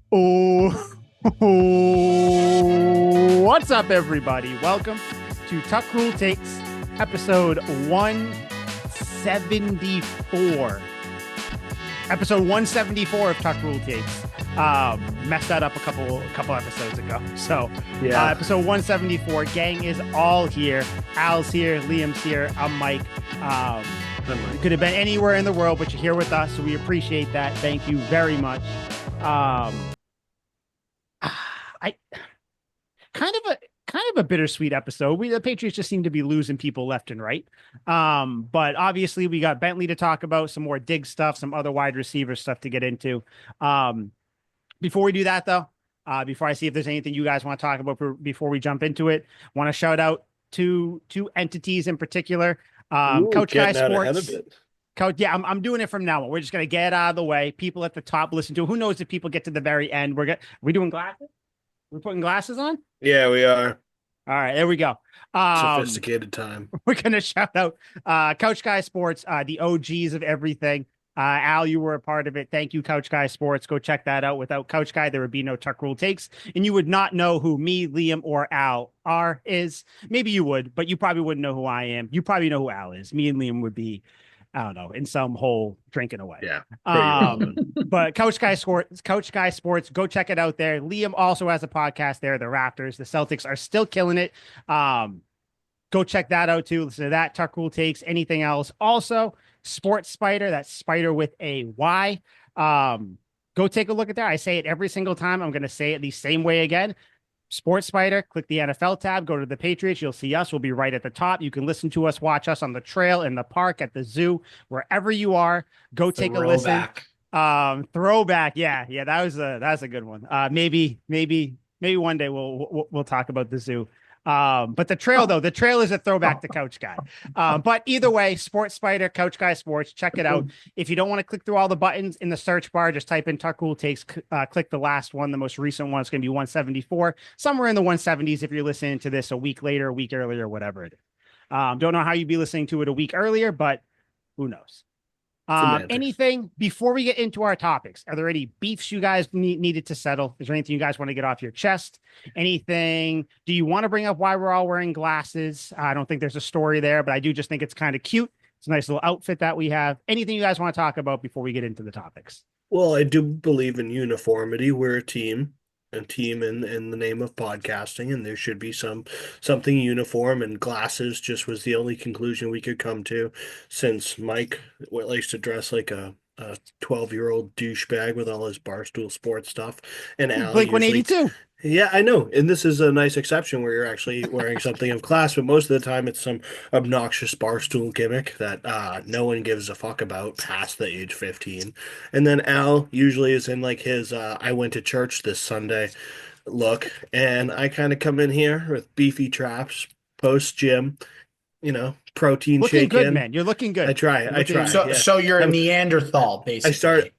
Oh, what's up, everybody? Welcome to Tuck Rule Takes, episode 174. Episode 174 of Tuck Rule Takes. Messed that up a couple episodes ago. So, Yeah. episode 174. Gang is all here. Al's here. Liam's here. I'm Mike. You could have been anywhere in the world, but you're here with us, so we appreciate that. Thank you very much. I kind of a bittersweet episode. The Patriots just seem to be losing people left and right. But obviously we got Bentley to talk about, some more dig stuff, some other wide receiver stuff to get into. Before we do that though, before I see if there's anything you guys want to talk about before we jump into it, want to shout out two entities in particular. Coach Guy Getting out ahead of Sports. it. Coach, yeah, I'm doing it from now on. We're just gonna get it out of the way. People at the top listen to it. Who knows if people get to the very end? We doing glasses? We're putting glasses on? Yeah, we are. All right, there we go. Sophisticated time. We're gonna shout out Couch Guy Sports, the OGs of everything. Al, you were a part of it. Thank you, Couch Guy Sports. Go check that out. Without Couch Guy, there would be no Tuck Rule Takes, and you would not know who me, Liam, or Al is. Maybe you would, but you probably wouldn't know who I am. You probably know who Al is. Me and Liam would be, I don't know, in some hole drinking away. Yeah. But Couch Guy Sports, go check it out there. Liam also has a podcast there, the Raptors. The Celtics are still killing it. Go check that out too. Listen to that. Tuck Rule Takes. Anything else? Also, Sports Spider. That's Spider with a Y. Go take a look at that. I say it every single time. I'm going to say it the same way again. Sports Spider, click the NFL tab, go to the Patriots. You'll see us. We'll be right at the top. You can listen to us, watch us on the trail, in the park, at the zoo, wherever you are. Go take a listen. Throwback. Yeah. That's a good one. Maybe one day we'll talk about the zoo. But the trail is a throwback to Couch Guy. But either way, Sports Spider, Couch Guy Sports, check it out. If you don't want to click through all the buttons in the search bar, just type in Tuck Rule Takes, click the last one, the most recent one. It's going to be 174, somewhere in the 170s if you're listening to this a week later, a week earlier, whatever it is. Don't know how you'd be listening to it a week earlier, but who knows? Anything before we get into our topics? Are there any beefs you guys needed to settle? Is there anything you guys want to get off your chest? Anything? Do you want to bring up why we're all wearing glasses? I don't think there's a story there, but I do just think it's kind of cute. It's a nice little outfit that we have. Anything you guys want to talk about before we get into the topics? Well, I do believe in uniformity. We're a team in the name of podcasting, and there should be something uniform, and glasses just was the only conclusion we could come to, since Mike likes to dress like a 12-year-old douchebag with all his Barstool Sports stuff, and Al Blink 182. Yeah, I know. And this is a nice exception where you're actually wearing something of class, but most of the time it's some obnoxious Barstool gimmick that no one gives a fuck about past the age 15. And then Al usually is in like his I went to church this Sunday look, and I kind of come in here with beefy traps, post gym, protein Looking shake good, in. man. You're looking good. I try. So, Yeah. so you're a I'm- Neanderthal, I basically. started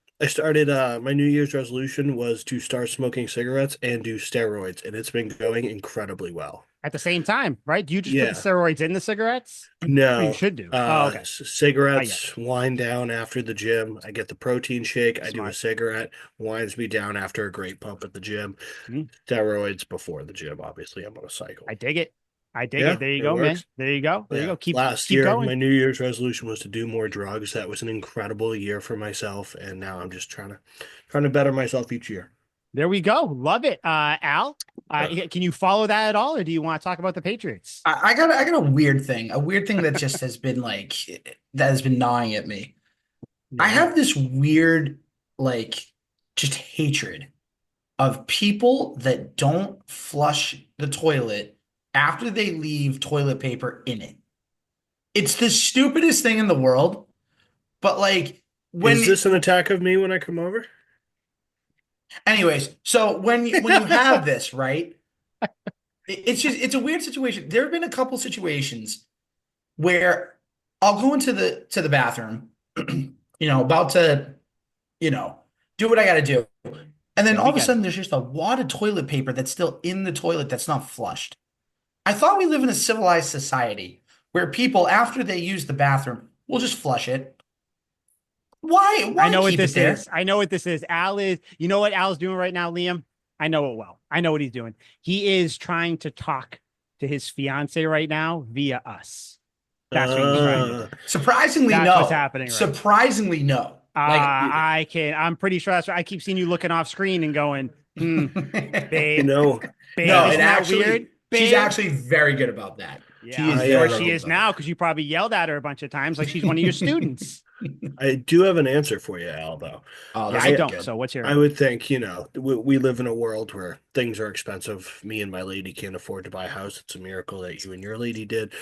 my New Year's resolution was to start smoking cigarettes and do steroids, and it's been going incredibly well. At the same time, right? Do you just Yeah. put the steroids in the cigarettes? Or No, you should do. Okay. Cigarettes wind down after the gym. I get the protein shake. I do a Smart. cigarette, winds me down after a great pump at the gym. Mhm. Steroids before the gym. Obviously, I'm on a cycle. I dig it. Yeah, There you it go, man. works. There you go. Yeah. Keep year, going. my New Year's resolution was to do more drugs. That was an incredible year for myself, and now I'm just trying to better myself each year. There we go. Love it. Al, can you follow that at all, or do you want to talk about the Patriots? I got a weird thing that just has been that has been gnawing at me. I have this weird, just hatred of people that don't flush the toilet after they leave toilet paper in it. It's the stupidest thing in the world, but Is this an attack of me when I come over? anyways, so when you have this, right? It's a weird situation. There have been a couple situations where I'll go into the bathroom, about to, do what I got to do. And then all of a sudden there's just a wad of toilet paper that's still in the toilet that's not flushed. I thought we live in a civilized society where people, after they use the bathroom, will just flush it. Why? I Why know what keep it this is. there? I know what this is. Al is, you know what Al's doing right now, Liam? I know it well. I know what he's doing. He is trying to talk to his fiance right now via us. That's what he's trying to do. Uh, Surprisingly, That's what's no. happening right now. Surprisingly, no. Like, I'm pretty sure that's right. I keep seeing you looking off screen and going, you babe, know, babe, no, uh, it isn't that weird? actually, she's Babe. actually very good about that. Yeah, She I'm is I sure very she good is about now because you probably yelled at her a bunch of times like she's one of your students. that. I do have an answer for you, Al, though. Oh, Yeah, this I will be I don't. good. So what's your I answer? would think, we live in a world where things are expensive. Me and my lady can't afford to buy a house. It's a miracle that you and your lady did.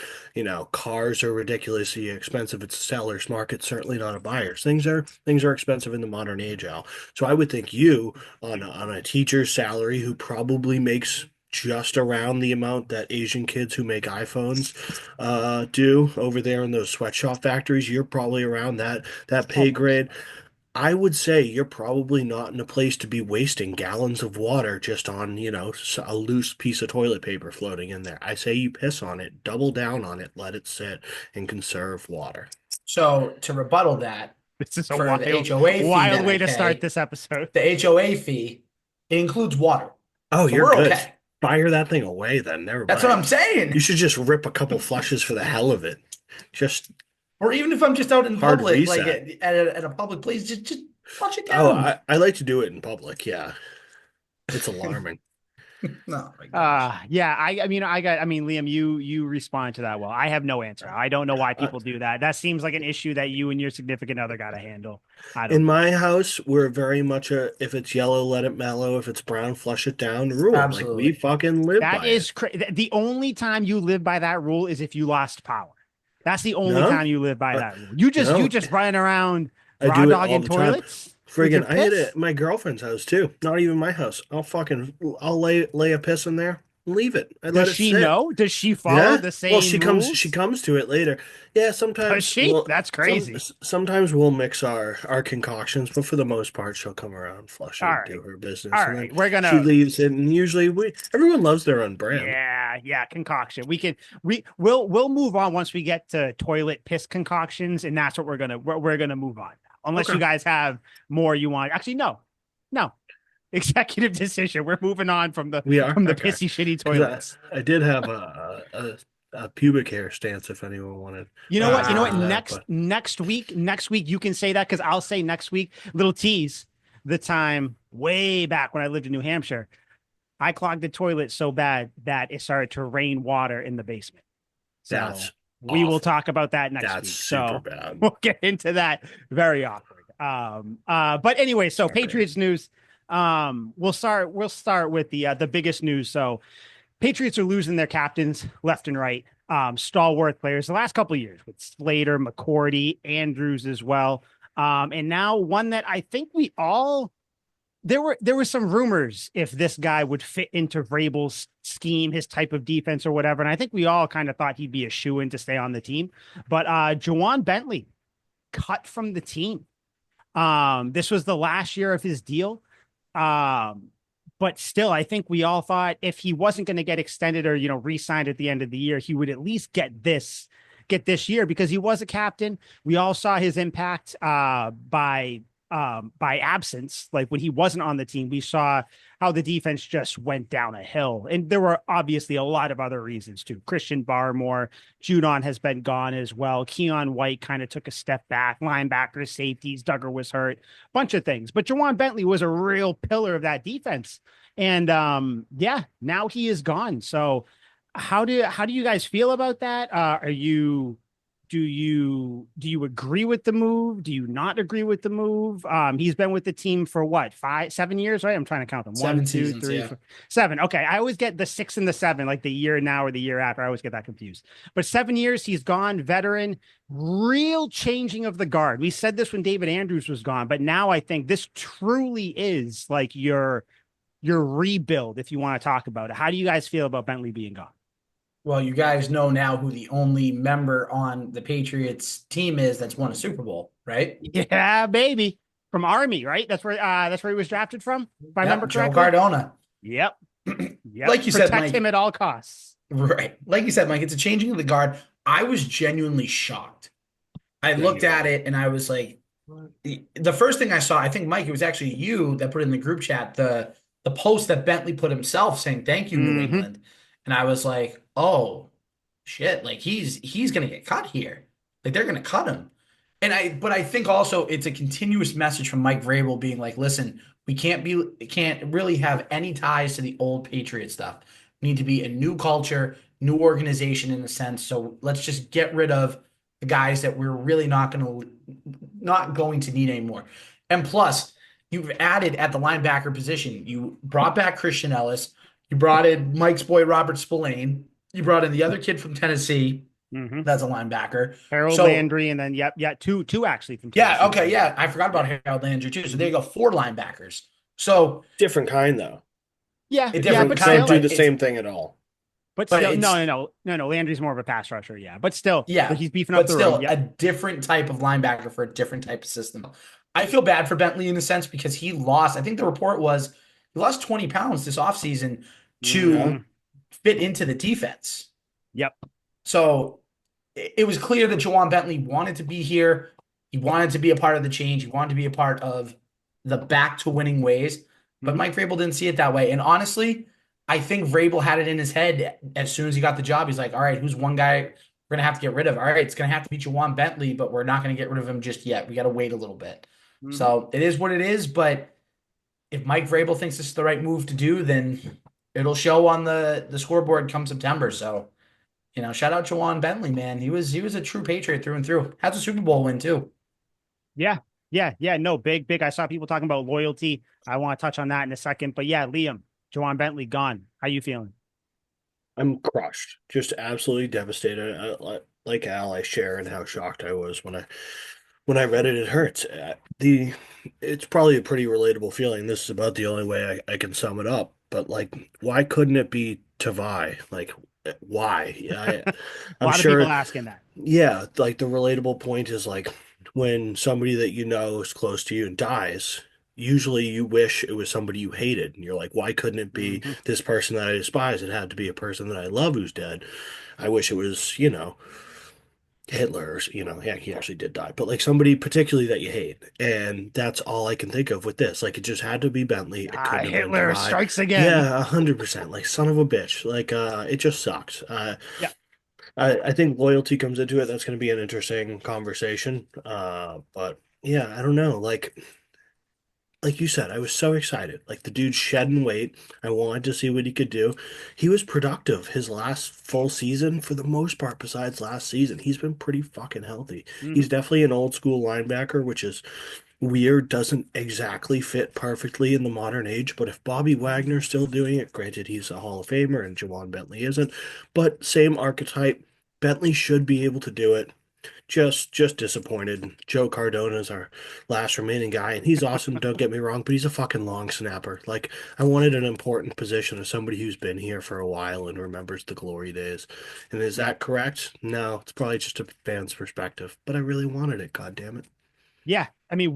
Cars are ridiculously expensive. It's a seller's market, certainly not a buyer's. Things are expensive in the modern age, Al. So I would think you, on a teacher's salary who probably makes just around the amount that Asian kids who make iPhones do over there in those sweatshop factories, you're probably around that pay Almost. grade. I would say you're probably not in a place to be wasting gallons of water just on, a loose piece of toilet paper floating in there. I say you piss on it, double down on it, let it sit, and conserve water. So to rebuttal that, This is a for the wild, HOA fee wild that I way to start pay, this episode. the HOA fee, it includes water. Oh, So you're we're good. okay. Fire that thing away then. Never That's what mind. I'm You saying. should just rip a couple flushes for the hell of it. Just Or even if I'm just out in hard public, like reset. at a public place, just flush it Oh, down. I like to do it in public. Yeah. It's alarming. Oh my gosh. Yeah, I mean, Liam, you respond to that well. I have no answer. I don't know why Uh, people do that. That seems like an issue that you and your significant other got to handle. I don't In know. my house, we're very much if it's yellow, let it mellow. If it's brown, flush it down rule. Like we Absolutely. fucking live That by it. is the only time you live by that rule is if you lost power. That's the only No, time you live by uh, that rule. You no, just running around I raw do it all dogging the time. toilets with your Friggin', I hit it piss. at my girlfriend's house too. Not even my house. I'll lay a piss in there, and leave it. I let Does it she sit. know? Does she follow Yeah. the Well, same she rules? comes to it later. Yeah, Does she? That's crazy. sometimes we'll mix our concoctions, but for the most part, she'll come around, flush All it, do right. her business, All and then right. We're she gonna leaves it. And usually, everyone loves their own brand. yeah, concoction. We'll move on once we get to toilet piss concoctions, and that's what we're gonna move on now. Unless Okay. you guys have more you want. Actually, no, no. Executive decision. We're moving on We are from the okay. pissy shitty Because toilets. I did have a pubic hair stance if anyone wanted You know what? You know what? details on Ah, that, Next but next week you can say that because I'll say next week. Little tease. The time way back when I lived in New Hampshire, I clogged the toilet so bad that it started to rain water in the basement. So that's we will awful. talk about that next That's week. super So bad. we'll get into that. Very awkward. But anyway, so Okay. Patriots news. We'll start with the biggest news. So Patriots are losing their captains left and right. Stalwart players the last couple of years with Slater, McCourty, Andrews as well. And now one that I think we all there were some rumors if this guy would fit into Vrabel's scheme, his type of defense or whatever. And I think we all kind of thought he'd be a shoe-in to stay on the team. But Jawan Bentley cut from the team. This was the last year of his deal. But still, I think we all thought if he wasn't going to get extended or, re-signed at the end of the year, he would at least get this year because he was a captain. We all saw his impact by absence. Like when he wasn't on the team, we saw how the defense just went down a hill. And there were obviously a lot of other reasons too. Christian Barmore, Judon has been gone as well. Keon White kind of took a step back. Linebackers, safeties, Duggar was hurt, bunch of things. But Jawan Bentley was a real pillar of that defense. And yeah, now he is gone. So how do you guys feel about that? Do you agree with the move? Do you not agree with the move? He's been with the team for what, 5, 7 years, right? I'm trying to count them. One, seven two, seasons, three, yeah. four, 7. Okay. I always get the 6 and the 7, like the year now or the year after. I always get that confused. But 7 years, he's gone, veteran, real changing of the guard. We said this when David Andrews was gone, but now I think this truly is like your rebuild, if you want to talk about it. How do you guys feel about Bentley being gone? Well, you guys know now who the only member on the Patriots team is that's won a Super Bowl, right? Yeah, baby. From Army, right? That's where he was drafted from, if I remember Yep, Joe correctly. Cardona. Yep. Yep. Like you said, Protect him Mike. at all costs. Right. Like you said, Mike, it's a changing of the guard. I was genuinely shocked. I Yeah, looked you at are. it and I was like, The first thing I saw, I think, Mike, it was actually you that put in the group chat the post that Bentley put himself saying thank you, New Hmm. England. And I was like, oh shit, like he's gonna get cut here. Like they're gonna cut him. But I think also it's a continuous message from Mike Vrabel being like, listen, we can't really have any ties to the old Patriot stuff. We need to be a new culture, new organization in a sense. So let's just get rid of the guys that we're really not going to need anymore. And plus, you've added at the linebacker position. You brought back Christian Ellis. You brought in Mike's boy Robert Spillane. You brought in the other kid from Tennessee. Hmm. That's a linebacker. Harold So Landry, and then yep, yeah, two actually from yeah, Tennessee okay, too. yeah. I forgot Yeah. about Harold Landry too. So there you go, four linebackers. So Different kind though. Yeah, a yeah, different but kind, Don't do still, the same thing at all. but no, it's no. Landry's more of a pass rusher, yeah, but still, like yeah, he's beefing up but the room. still Yep. a different type of linebacker for a different type of system. I feel bad for Bentley in a sense because he lost, I think the report was he lost 20 pounds this offseason Yeah. to fit into the defense. Yep. So it was clear that Jawan Bentley wanted to be here. He wanted to be a part of the change. He wanted to be a part of the back to winning ways. But Hmm. Mike Vrabel didn't see it that way. And honestly, I think Vrabel had it in his head as soon as he got the job. He's like, all right, who's one guy we're going to have to get rid of? All right, it's going to have to be Jawan Bentley, but we're not going to get rid of him just yet. We got to wait a little bit. Hmm. So it is what it is. But if Mike Vrabel thinks this is the right move to do, then it'll show on the scoreboard come September. So shout out Jawan Bentley, man. He was a true Patriot through and through. Has a Super Bowl win too. Yeah, yeah. No, big. I saw people talking about loyalty. I want to touch on that in a second, but yeah, Liam, Jawan Bentley gone. How you feeling? I'm crushed, just absolutely devastated. Like Al, I share in how shocked I was when I read it. It hurts. It's probably a pretty relatable feeling. This is about the only way I can sum it up. But like, why couldn't it be Tavai? Like, why? A I'm lot of people sure. asking that. Yeah, like the relatable point is like when somebody that you know is close to you and dies, usually you wish it was somebody you hated. And you're like, why couldn't it be Hmm. this person that I despise? It had to be a person that I love who's dead. I wish it was, Hitler, yeah, he actually did die, but like somebody particularly that you hate. And that's all I can think of with this. Like it just had to be Bentley. It Ah, couldn't have been Hitler Tavai. strikes again. Yeah, 100%. Like son of a bitch. Like it just sucks. Yeah, I think loyalty comes into it. That's going to be an interesting conversation. But yeah, I don't know. Like you said, I was so excited. Like the dude's shedding weight. I wanted to see what he could do. He was productive his last full season for the most part, besides last season. He's been pretty fucking healthy. He's hmm, definitely an old school linebacker, which is weird, doesn't exactly fit perfectly in the modern age. But if Bobby Wagner's still doing it, granted he's a Hall of Famer and Jawan Bentley isn't, but same archetype. Bentley should be able to do it. Just disappointed. Joe Cardona is our last remaining guy, and he's awesome, don't get me wrong, but he's a fucking long snapper. Like I wanted an important position of somebody who's been here for a while and remembers the glory days. And is yeah. that correct? No, it's probably just a fan's perspective, but I really wanted it, god damn it. Yeah, I mean,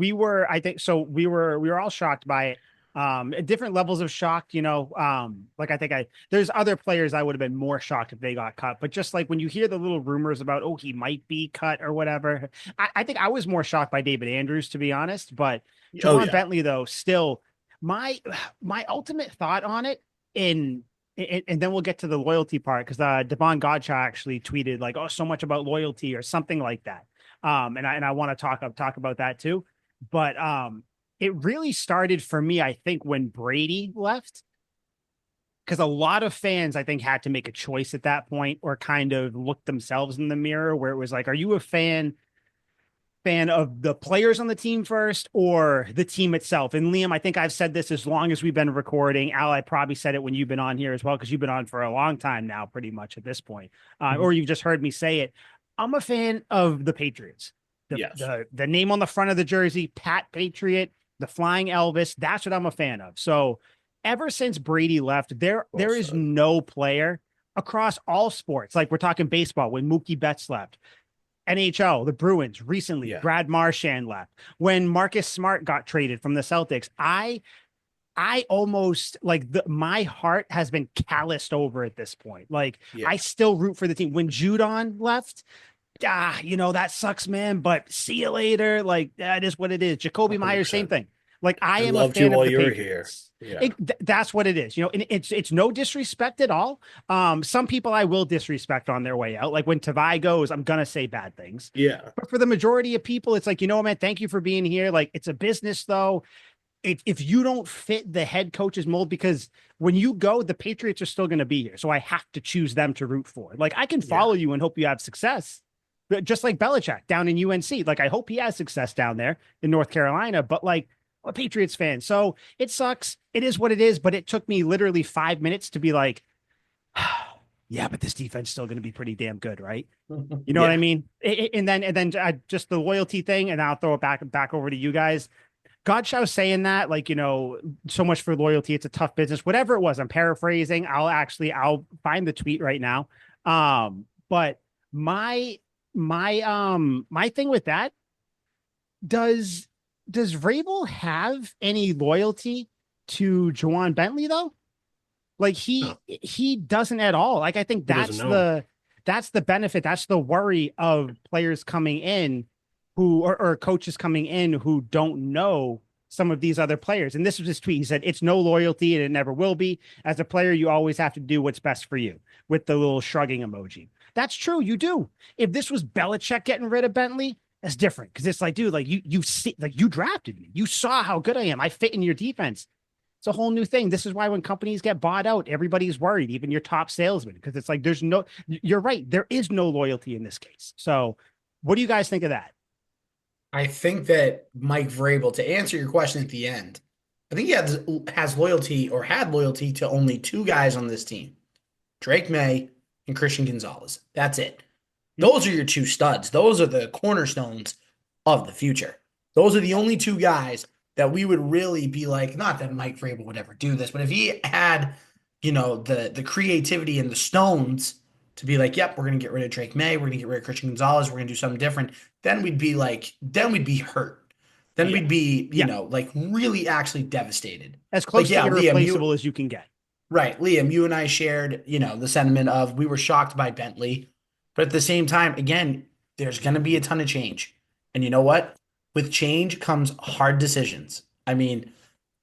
I think so. We were all shocked by it. At different levels of shock, like I think there's other players I would have been more shocked if they got cut. But just like when you hear the little rumors about, oh, he might be cut or whatever, I think I was more shocked by David Andrews, to be honest. But Oh Jawan yeah. Bentley, though, still my ultimate thought on it in and then we'll get to the loyalty part because Devon Godchaux actually tweeted like, "Oh, so much about loyalty" or something like that. And I want to talk about that too. But it really started for me, I think, when Brady left, because a lot of fans, I think, had to make a choice at that point or kind of look themselves in the mirror where it was like, are you a fan of the players on the team first or the team itself? And Liam, I think I've said this as long as we've been recording. Al, I probably said it when you've been on here as well, because you've been on for a long time now, pretty much at this point, or you've just heard me say it. I'm a fan of the Patriots. The, Yes. the the name on the front of the jersey, Pat Patriot, the flying Elvis. That's what I'm a fan of. So ever since Brady left, there Well there is said. no player across all sports. Like we're talking baseball when Mookie Betts left. NHL, the Bruins recently, Yeah. Brad Marchand left. When Marcus Smart got traded from the Celtics, I almost like my heart has been calloused over at this point. Like I Yeah. still root for the team. When Judon left, that sucks, man, but see you later. Like, that is what it is. Jacoby Myers, same 100%. thing. Like, I I am a loved you fan of while the you were here. Patriots. Yeah. That's what it is, and it's no disrespect at all. Some people I will disrespect on their way out. Like when Tavai goes, I'm gonna say bad things. Yeah. But for the majority of people, it's like, man, thank you for being here. Like, it's a business though. If you don't fit the head coach's mold, because when you go, the Patriots are still going to be here. So I have to choose them to root for. Like, I can Yeah. follow you and hope you have success, but just like Belichick down in UNC. Like, I hope he has success down there in North Carolina, but like, I'm a Patriots fan. So it sucks. It is what it is. But it took me literally 5 minutes to be like, yeah, but this defense is still going to be pretty damn good, right? You know what I Yeah. mean? And then just the loyalty thing, and I'll throw it back over to you guys. Godshow saying that, like, so much for loyalty. It's a tough business, whatever it was. I'm paraphrasing. I'll find the tweet right now. But my thing with that, does Vrabel have any loyalty to Juwan Bentley though? Like No, he doesn't at all. Like I think he doesn't that's know. the benefit. That's the worry of players coming in who or coaches coming in who don't know some of these other players. And this was his tweet. He said, "It's no loyalty and it never will be. As a player, you always have to do what's best for you," with the little shrugging emoji. That's true. You do. If this was Belichick getting rid of Bentley, that's different. Because it's like, dude, like you see, like you drafted me. You saw how good I am. I fit in your defense. It's a whole new thing. This is why when companies get bought out, everybody's worried, even your top salesman, because it's like you're right. There is no loyalty in this case. So what do you guys think of that? I think that Mike Vrabel, to answer your question at the end, I think he has loyalty or had loyalty to only two guys on this team, Drake May and Christian Gonzalez. That's it. Those are your two studs. Those are the cornerstones of the future. Those are the only two guys that we would really be like, not that Mike Vrabel would ever do this, but if he had, the creativity and the stones to be like, yep, we're going to get rid of Drake May, we're going to get rid of Christian Gonzalez, we're going to do something different, then we'd be like, then we'd be hurt. Then Yeah. we'd be, Yeah. like really actually devastated. As Like, close to yeah, Liam, irreplaceable as you can get. right, Liam, you and I shared, the sentiment of we were shocked by Bentley, but at the same time, again, there's going to be a ton of change. And you know what? With change comes hard decisions. I mean,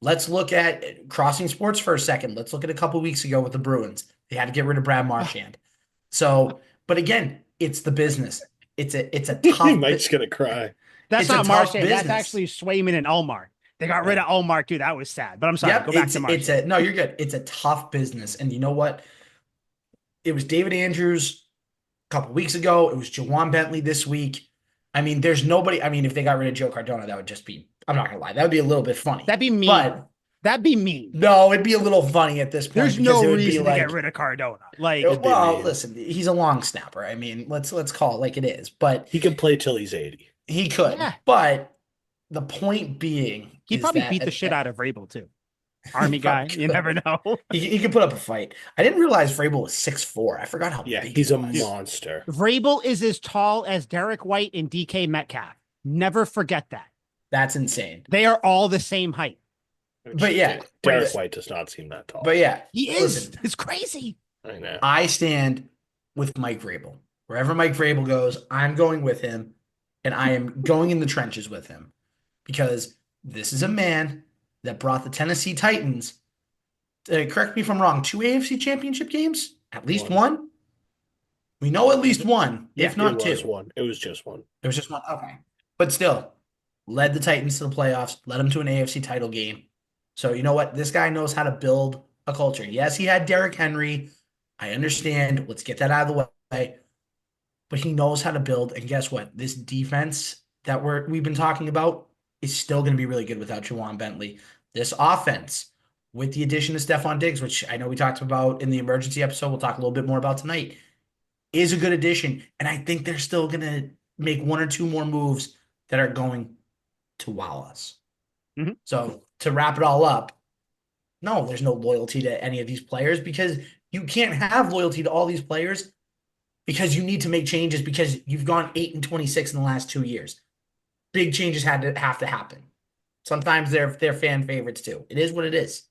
let's look at Crossing Sports for a second. Let's look at a couple weeks ago with the Bruins. They had to get rid of Brad Marchand. So, but again, it's the business. It's a tough. Mike's gonna cry. That's It's a not tough Marchand. That's business. actually Swayman and Ulmark. They got rid of Ulmark too. That was sad. But I'm sorry. Yep, Go back to Marchand. no, you're good. It's a tough business, and you know what? It was David Andrews a couple weeks ago. It was Jawan Bentley this week. I mean, there's nobody. I mean, if they got rid of Joe Cardona, that would just be. I'm not gonna lie. That would be a little bit funny. That'd be mean. But That'd be mean. no, it'd be a little funny at this point. There's because no it would reason be to like, get rid of Cardona. Like, well, mean. listen, he's a long snapper. I mean, let's call it like it is. But He can play till he's 80. he could. Yeah. But the point being, he'd is probably that beat the shit out of Vrabel too. Army guy. probably You could. never know. He could put up a fight. I didn't realize Vrabel was 6'4". I forgot how Yeah, big he's he a was. monster. Vrabel is as tall as Derek White and DK Metcalf. Never forget that. That's insane. They are all the same height. But yeah, Derek White does not seem that tall. But yeah, He is. listen, It's crazy. I know. I stand with Mike Vrabel. Wherever Mike Vrabel goes, I'm going with him, and I am going in the trenches with him because this is a man that brought the Tennessee Titans. Correct me if I'm wrong. 2 AFC Championship games, at least one. We know at least one, if not two. It was one. It was just one. It was just one. Okay, but still, led the Titans to the playoffs, led them to an AFC title game. So you know what? This guy knows how to build a culture. Yes, he had Derrick Henry. I understand. Let's get that out of the way. But he knows how to build. And guess what? This defense that we've been talking about is still going to be really good without Juwan Bentley. This offense, with the addition of Stephon Diggs, which I know we talked about in the emergency episode, we'll talk a little bit more about tonight, is a good addition. And I think they're still going to make one or two more moves that are going to wow us. Mm-hmm. So to wrap it all up, no, there's no loyalty to any of these players because you can't have loyalty to all these players because you need to make changes because you've gone 8-26 in the last 2 years. Big changes have to happen. Sometimes they're fan favorites too. It is what it is.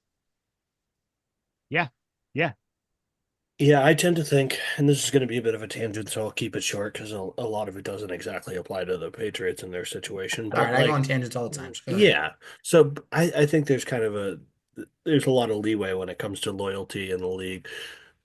Yeah. Yeah. Yeah, I tend to think, and this is going to be a bit of a tangent, so I'll keep it short because a lot of it doesn't exactly apply to the Patriots and their situation. All But right, I go like, on tangents all the time, so go ahead. yeah, so I think there's kind of there's a lot of leeway when it comes to loyalty in the league.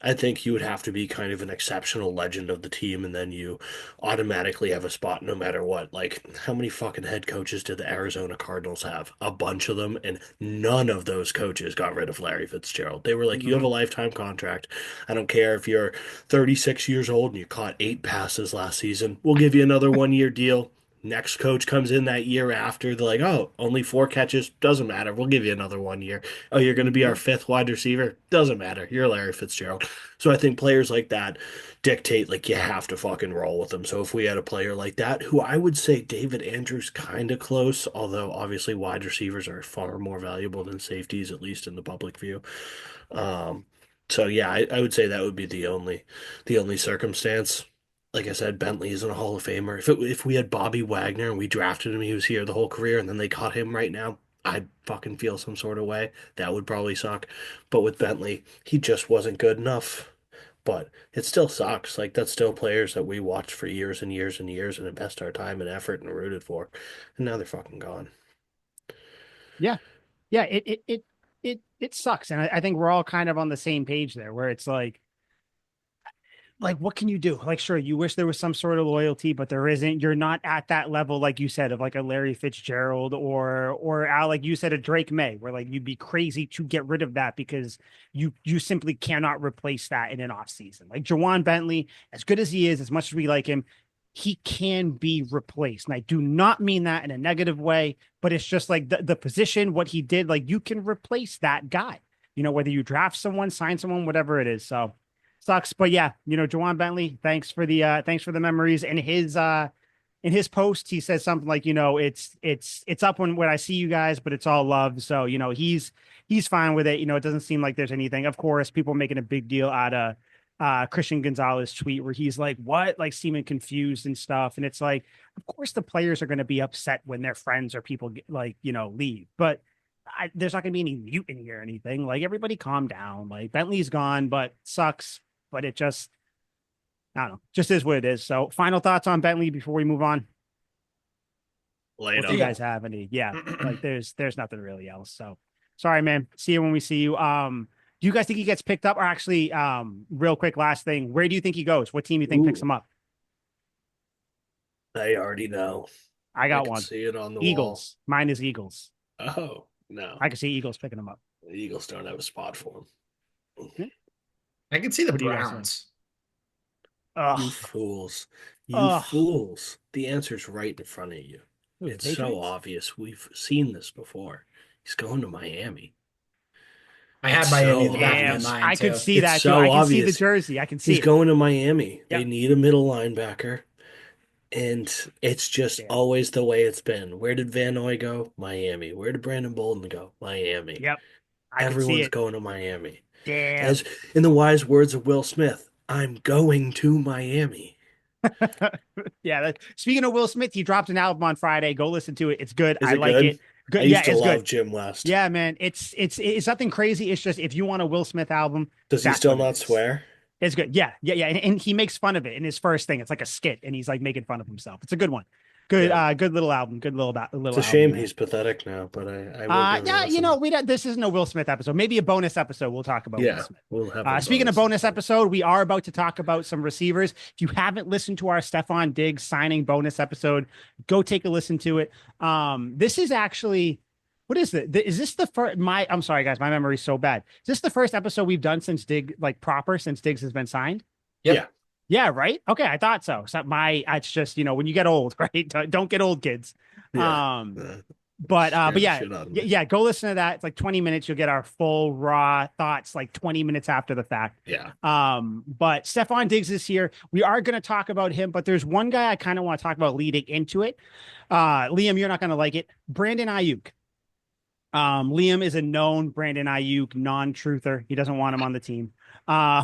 I think you would have to be kind of an exceptional legend of the team, and then you automatically have a spot no matter what. Like, how many fucking head coaches did the Arizona Cardinals have? A bunch of them, and none of those coaches got rid of Larry Fitzgerald. They were like, you have a Mhm. lifetime contract. I don't care if you're 36 years old and you caught 8 passes last season. We'll give you another 1 year deal. Next coach comes in that year after. They're like, oh, only 4 catches. Doesn't matter. We'll give you another 1 year. Oh, you're going to be our Mhm. fifth wide receiver. Doesn't matter. You're Larry Fitzgerald. So I think players like that dictate like you have to fucking roll with them. So if we had a player like that, who I would say David Andrews kind of close, although obviously wide receivers are far more valuable than safeties, at least in the public view. Um, so yeah, I would say that would be the only circumstance. Like I said, Bentley isn't a Hall of Famer. If we had Bobby Wagner and we drafted him, he was here the whole career, and then they caught him right now, I'd fucking feel some sort of way. That would probably suck. But with Bentley, he just wasn't good enough. But it still sucks. Like that's still players that we watched for years and years and years and invest our time and effort and rooted for, and now they're fucking gone. Yeah. Yeah. It sucks. And I think we're all kind of on the same page there where it's like what can you do? Like, sure, you wish there was some sort of loyalty, but there isn't. You're not at that level, like you said, of like a Larry Fitzgerald or Al, like you said, a Drake May, where like you'd be crazy to get rid of that because you simply cannot replace that in an off season. Like Jawan Bentley, as good as he is, as much as we like him, he can be replaced. And I do not mean that in a negative way, but it's just like the position, what he did, like you can replace that guy, whether you draft someone, sign someone, whatever it is. So sucks. But yeah, Jawan Bentley, thanks for the memories. And his post, he says something like, it's up when I see you guys, but it's all love. So, he's fine with it. It doesn't seem like there's anything. Of course, people making a big deal out of Christian Gonzalez tweet where he's like, what? Like seeming confused and stuff. And it's like, of course the players are going to be upset when their friends or people leave. But there's not going to be any mutiny or anything. Like everybody calm down. Like Bentley's gone, but sucks. But it just, I don't know, just is what it is. So final thoughts on Bentley before we move on. Or Laid if you up. Yeah. guys have any, yeah, like there's nothing really else. So sorry, man. See you when we see you. Do you guys think he gets picked up? Or actually, real quick, last thing, where do you think he goes? What team do you think picks Ooh, him up? I already know. I I got can one. see it on the wall. Eagles. Mine is Eagles. Oh, no. I can see Eagles picking him up. The Eagles don't have a spot for him. Yeah. I can see the What do you guys think? Browns. You Ugh. fools. You Ugh. fools. The answer's right in front of you. Who, the It's so Patriots? obvious. We've seen this before. He's going to Miami. I It's had Miami in so the back of my Damn. obvious. mind I could too. see It's that too. so I can see the obvious. jersey. I can see He's it. going to Miami. They Yep. need a middle linebacker. And it's just Damn. always the way it's been. Where did Van Noy go? Miami. Where did Brandon Bolden go? Miami. Yep. I could see Everyone's it. going to Miami. As Damn. in the wise words of Will Smith, I'm going to Miami. Yeah. Speaking of Will Smith, he dropped an album on Friday. Go listen to it. It's good. Is I it like good? it. I Good. Yeah, used to it's good. love Jim West. Yeah, man. It's nothing crazy. It's just if you want a Will Smith album, Does he that's still what it not is. swear? It's good. Yeah, yeah, yeah. And he makes fun of it in his first thing. It's like a skit, and he's like making fun of himself. It's a good one. Good, Good. good little album. Good It's little a album shame there. he's pathetic now, but I will give it a Yeah, listen. we don't, this isn't a Will Smith episode. Maybe a bonus episode. We'll talk about Will Yeah, Smith. we'll have a Speaking of bonus bonus episode. episode, we are about to talk about some receivers. If you haven't listened to our Stephon Diggs signing bonus episode, go take a listen to it. This is actually, what is it? Is this the first? I'm sorry, guys, my memory's so bad. Is this the first episode we've done since since Diggs has been signed? Yeah, Yep. Yeah, right. Okay, I thought so. So it's just when you get old, right? Don't get old, kids. yeah. Um, Uh, but Scared the yeah, shit out of yeah, me. yeah, go listen to that. It's like 20 minutes. You'll get our full raw thoughts like 20 minutes after the fact. Yeah. But Stephon Diggs is here. We are going to talk about him, but there's one guy I kind of want to talk about leading into it. Liam, you're not going to like it. Brandon Ayuk. Liam is a known Brandon Ayuk non-truther. He doesn't want him on the team. Uh,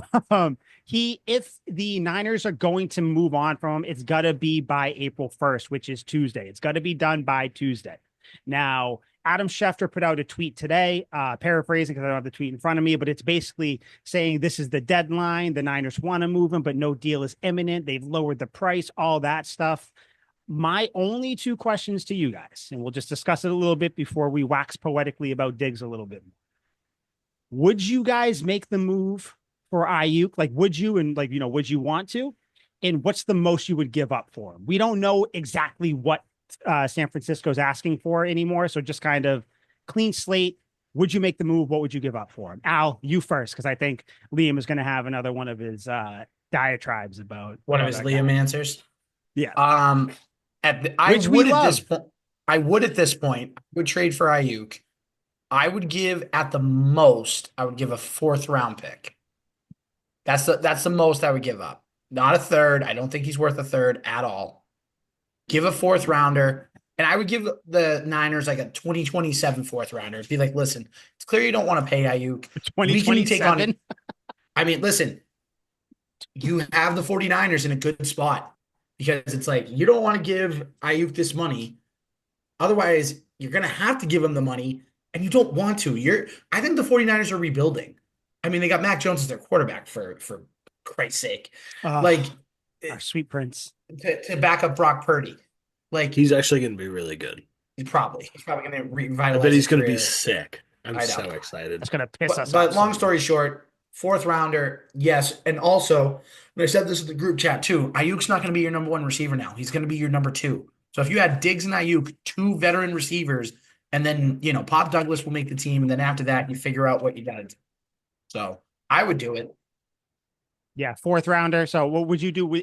if the Niners are going to move on from him, it's got to be by April 1st, which is Tuesday. It's got to be done by Tuesday. Now, Adam Schefter put out a tweet today, paraphrasing because I don't have the tweet in front of me, but it's basically saying this is the deadline. The Niners want to move him, but no deal is imminent. They've lowered the price, all that stuff. My only two questions to you guys, and we'll just discuss it a little bit before we wax poetically about Diggs a little bit. Would you guys make the move for Ayuk? Like, would you, and like, would you want to? And what's the most you would give up for him? We don't know exactly what San Francisco's asking for anymore. So just kind of clean slate. Would you make the move? What would you give up for him? Al, you first, because I think Liam is going to have another one of his diatribes about one of his Liam answers. Yeah. I would at this point would trade for Ayuk. I would give at the most, I would give a fourth round pick. That's the most I would give up. Not a third. I don't think he's worth a third at all. Give a fourth rounder. And I would give the Niners like a 2027 fourth rounder. Be like, listen, it's clear you don't want to pay Ayuk. 2027. I mean, listen, you have the 49ers in a good spot because it's like you don't want to give Ayuk this money. Otherwise, you're going to have to give him the money and you don't want to. I think the 49ers are rebuilding. I mean, they got Mac Jones as their quarterback for Christ's sake. Like our sweet prince. To back up Brock Purdy. Like he's actually going to be really good. He's probably going to revitalize. I bet he's going to be sick. I'm so excited. It's going to piss us off. But long story short, fourth rounder, yes. And also, and I said this in the group chat too, Ayuk's not going to be your number one receiver now. He's going to be your number two. So if you had Diggs and Ayuk, two veteran receivers, and then, Pop Douglas will make the team. And then after that, you figure out what you got to do. So I would do it. Yeah, fourth rounder. So what would you do?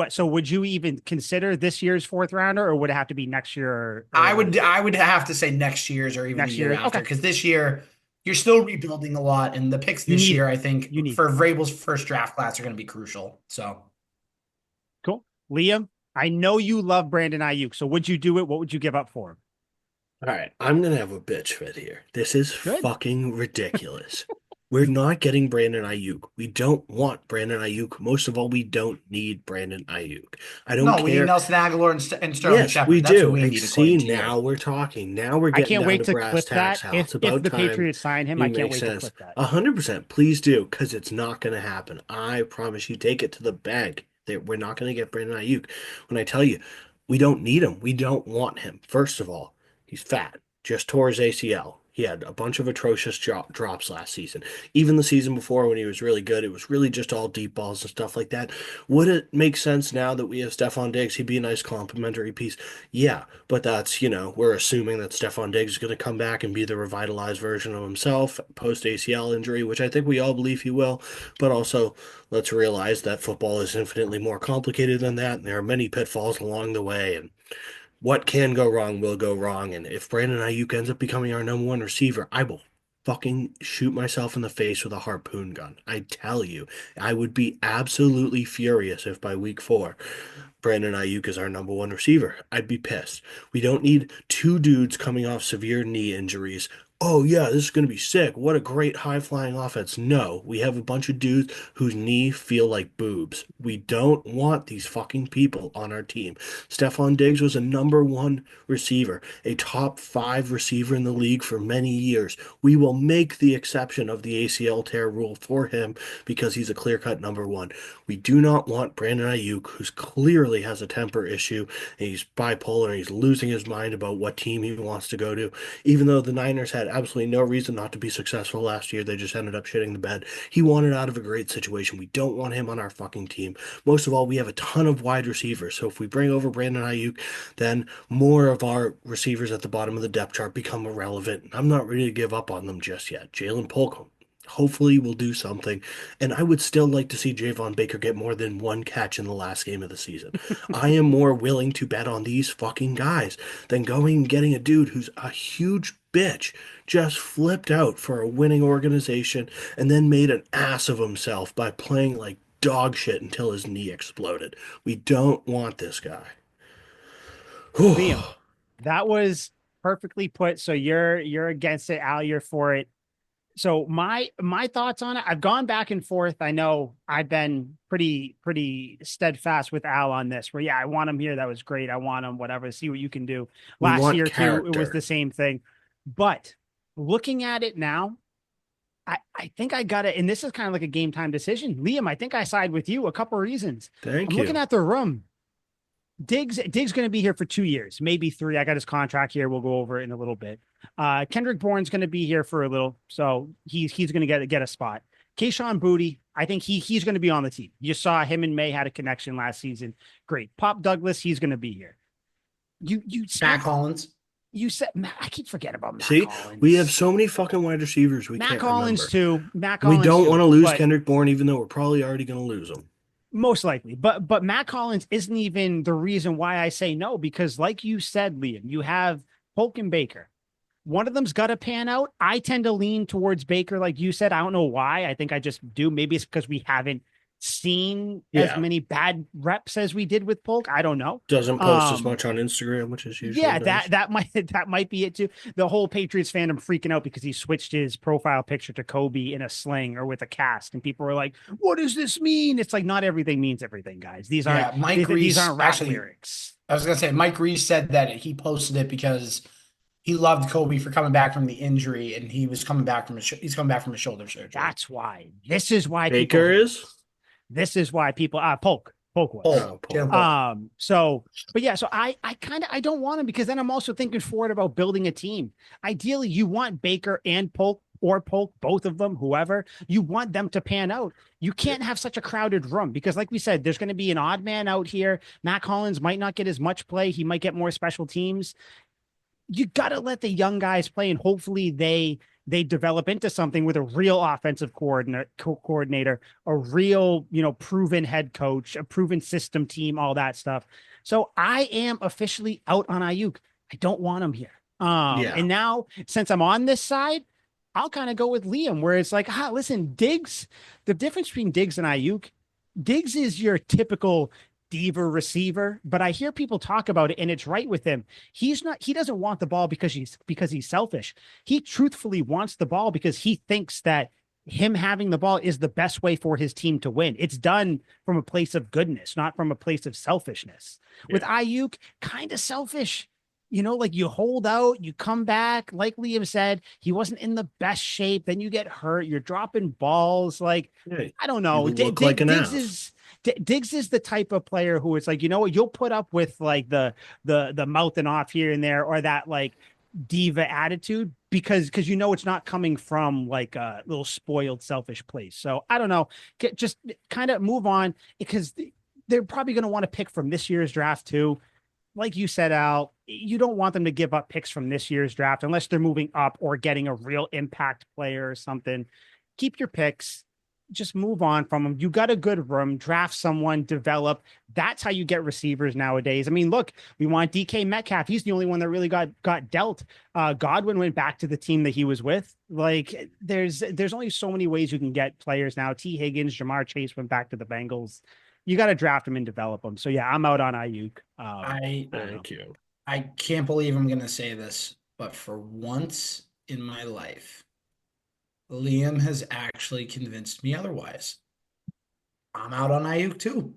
So would you even consider this year's fourth rounder, or would it have to be next year? Or I would have to say next year's or even next year after, because this year you're still rebuilding a lot, and the picks this year, I think, for Vrabel's first draft class are going to be crucial. So cool, Liam. I know you love Brandon Ayuk. So would you do it? What would you give up for him? All right, I'm gonna have a bitch fit here. This is fucking ridiculous. We're not getting Brandon Ayuk. We don't want Brandon Ayuk. Most of all, we don't need Brandon Ayuk. I don't care. No, we need Nelson Aguilar and Sterling Yes, Shepard. we That's do. what we need, See, now we're talking. Now we're getting I can't wait to brass clip tacks, that. It's If the Patriots sign him, I can't wait to clip that. 100%. Please do, because it's not going to happen. I promise you. Take it to the bank. We're not going to get Brandon Ayuk. When I tell you, we don't need him. We don't want him. First of all, he's fat. Just tore his ACL. He had a bunch of atrocious drops last season. Even the season before when he was really good, it was really just all deep balls and stuff like that. Would it make sense now that we have Stefon Diggs? He'd be a nice complementary piece. Yeah, but that's, we're assuming that Stefon Diggs is going to come back and be the revitalized version of himself post-ACL injury, which I think we all believe he will. But also, let's realize that football is infinitely more complicated than that, and there are many pitfalls along the way, and what can go wrong will go wrong. And if Brandon Ayuk ends up becoming our number one receiver, I will fucking shoot myself in the face with a harpoon gun. I tell you, I would be absolutely furious if by week 4, Brandon Ayuk is our number one receiver. I'd be pissed. We don't need two dudes coming off severe knee injuries. Oh, yeah, this is going to be sick. What a great high-flying offense. No, we have a bunch of dudes whose knee feel like boobs. We don't want these fucking people on our team. Stefon Diggs was a number one receiver, a top 5 receiver in the league for many years. We will make the exception of the ACL tear rule for him because he's a clear-cut number one. We do not want Brandon Ayuk, who clearly has a temper issue, and he's bipolar, and he's losing his mind about what team he wants to go to. Even though the Niners had absolutely no reason not to be successful last year, they just ended up shitting the bed. He wanted out of a great situation. We don't want him on our fucking team. Most of all, we have a ton of wide receivers, so if we bring over Brandon Ayuk, then more of our receivers at the bottom of the depth chart become irrelevant. I'm not ready to give up on them just yet. Jalen Polk hopefully will do something. And I would still like to see Javon Baker get more than one catch in the last game of the season. I am more willing to bet on these fucking guys than going and getting a dude who's a huge bitch, just flipped out for a winning organization and then made an ass of himself by playing like dog shit until his knee exploded. We don't want this guy. Liam, that was perfectly put. So you're against it, Al. You're for it. So my thoughts on it, I've gone back and forth. I know I've been pretty steadfast with Al on this. Where yeah, I want him here. That was great. I want him. Whatever. See what you can do. We Last want year too, it was character. the same thing. But looking at it now, I think I got it. And this is kind of like a game time decision. Liam, I think I side with you. A couple of reasons. I'm Thank looking you. at the room. Diggs going to be here for 2 years, maybe three. I got his contract here. We'll go over it in a little bit. Kendrick Bourne's going to be here for a little, so he's going to get a spot. Keyshawn Booty, I think he's going to be on the team. You saw him and May had a connection last season. Great. Pop Douglas, he's going to be here. You Matt said Collins. you said Matt, I keep forgetting about Matt See, Collins. we have so many fucking wide receivers we Matt can't Collins remember. too. Matt We Collins don't too. want to lose But Kendrick Bourne, even though we're probably already going to lose him. most likely. But Matt Collins isn't even the reason why I say no, because like you said, Liam, you have Polk and Baker. One of them's got to pan out. I tend to lean towards Baker, like you said. I don't know why. I think I just do. Maybe it's because we haven't seen as Yeah. many bad reps as we did with Polk. I don't know. Doesn't post as much on Instagram, which is usually Yeah, nice. that might be it too. The whole Patriots fandom freaking out because he switched his profile picture to Kobe in a sling or with a cast, and people were like, "What does this mean?" It's like not everything means everything, guys. Yeah, Mike These Reese aren't rap actually. lyrics. I was gonna say Mike Reese said that he posted it because he loved Kobe for coming back from the injury, and he's coming back from his shoulder surgery. That's why. This is why people Baker hate. is? This is why people Polk was. Oh, Paul. So but yeah, so I kind of I don't want him because then I'm also thinking forward about building a team. Ideally, you want Baker and Polk or Polk, both of them, whoever, you want them to pan out. You can't have such a crowded room because, like we said, there's going to be an odd man out here. Matt Collins might not get as much play. He might get more special teams. You got to let the young guys play, and hopefully they develop into something with a real offensive coordinator, a real proven head coach, a proven system team, all that stuff. So I am officially out on Ayuk. I don't want him here. Yeah. And now since I'm on this side, I'll kind of go with Liam, where it's like, listen, Diggs. The difference between Diggs and Ayuk, Diggs is your typical diva receiver, but I hear people talk about it, and it's right with him. He doesn't want the ball because he's selfish. He truthfully wants the ball because he thinks that him having the ball is the best way for his team to win. It's done from a place of goodness, not from a place of selfishness. Yeah. With Ayuk, kind of selfish. Like you hold out, you come back. Like Liam said, he wasn't in the best shape. Then you get hurt. You're dropping balls. Like, Yeah, I don't know. you look like an ass. Diggs is the type of player who it's like, you know what, you'll put up with like the mouthing off here and there, or that like diva attitude because it's not coming from like a little spoiled, selfish place. So I don't know. Just kind of move on because they're probably going to want to pick from this year's draft too. Like you said, Al, you don't want them to give up picks from this year's draft unless they're moving up or getting a real impact player or something. Keep your picks. Just move on from them. You got a good room, draft someone, develop. That's how you get receivers nowadays. I mean, look, we want DK Metcalf. He's the only one that really got dealt. Godwin went back to the team that he was with. Like, there's only so many ways you can get players now. T. Higgins, Jamar Chase went back to the Bengals. You got to draft them and develop them. So yeah, I'm out on Ayuk. Thank you. I can't believe I'm gonna say this, but for once in my life, Liam has actually convinced me otherwise. I'm out on Ayuk too.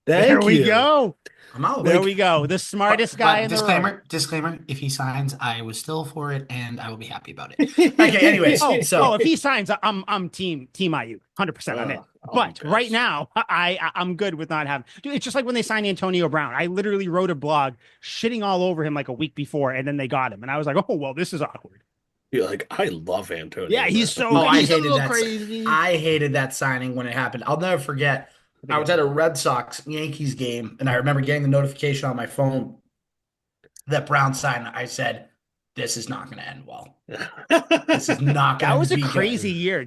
There Thank we you. go. I'm out. There we go. The smartest guy in the room. Disclaimer, if he signs, I was still for it and I will be happy about it. Okay, anyways. If he signs, I'm team Ayuk, 100%. I'm in. But right now, I'm good with not having. Dude, it's just like when they signed Antonio Brown. I literally wrote a blog shitting all over him like a week before, and then they got him, and I was like, oh well, this is awkward. You're like, I love Antonio. Yeah, he's so. Oh, He's I a hated little that. crazy. I hated that signing when it happened. I'll never forget. I was at a Red Sox Yankees game, and I remember getting the notification on my phone that Brown signed. I said, "This is not going to end well. This is not going to." That was a crazy year.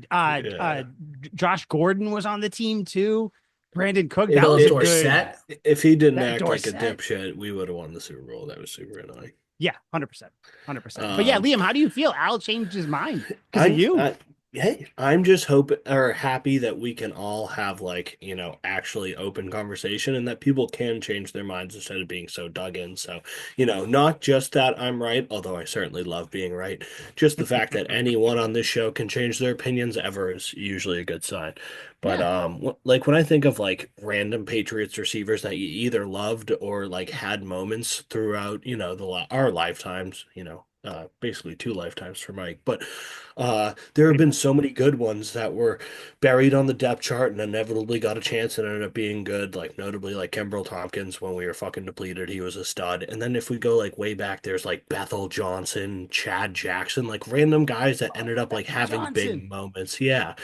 Josh Gordon was on the team too. Brandon Cook. That was Dorsett. If he didn't That act Dorsett. like a dipshit, we would have won the Super Bowl. That was super annoying. Yeah, 100%. But yeah, Liam, how do you feel? Al changed his mind because of you. Hey, I'm just hoping or happy that we can all have like, actually open conversation and that people can change their minds instead of being so dug in. So, not just that I'm right, although I certainly love being right. Just the fact that anyone on this show can change their opinions ever is usually a good sign. But Yeah. like when I think of like random Patriots receivers that you either loved or like had moments throughout, our lifetimes, basically two lifetimes for Mike, but there have Pretty been much. so many good ones that were buried on the depth chart and inevitably got a chance and ended up being good, like notably like Kimbrel Tompkins when we were fucking depleted, he was a stud. And then if we go like way back, there's like Bethel Johnson, Chad Jackson, like random guys that Oh, ended up like Bethel having Johnson. big moments. Yeah.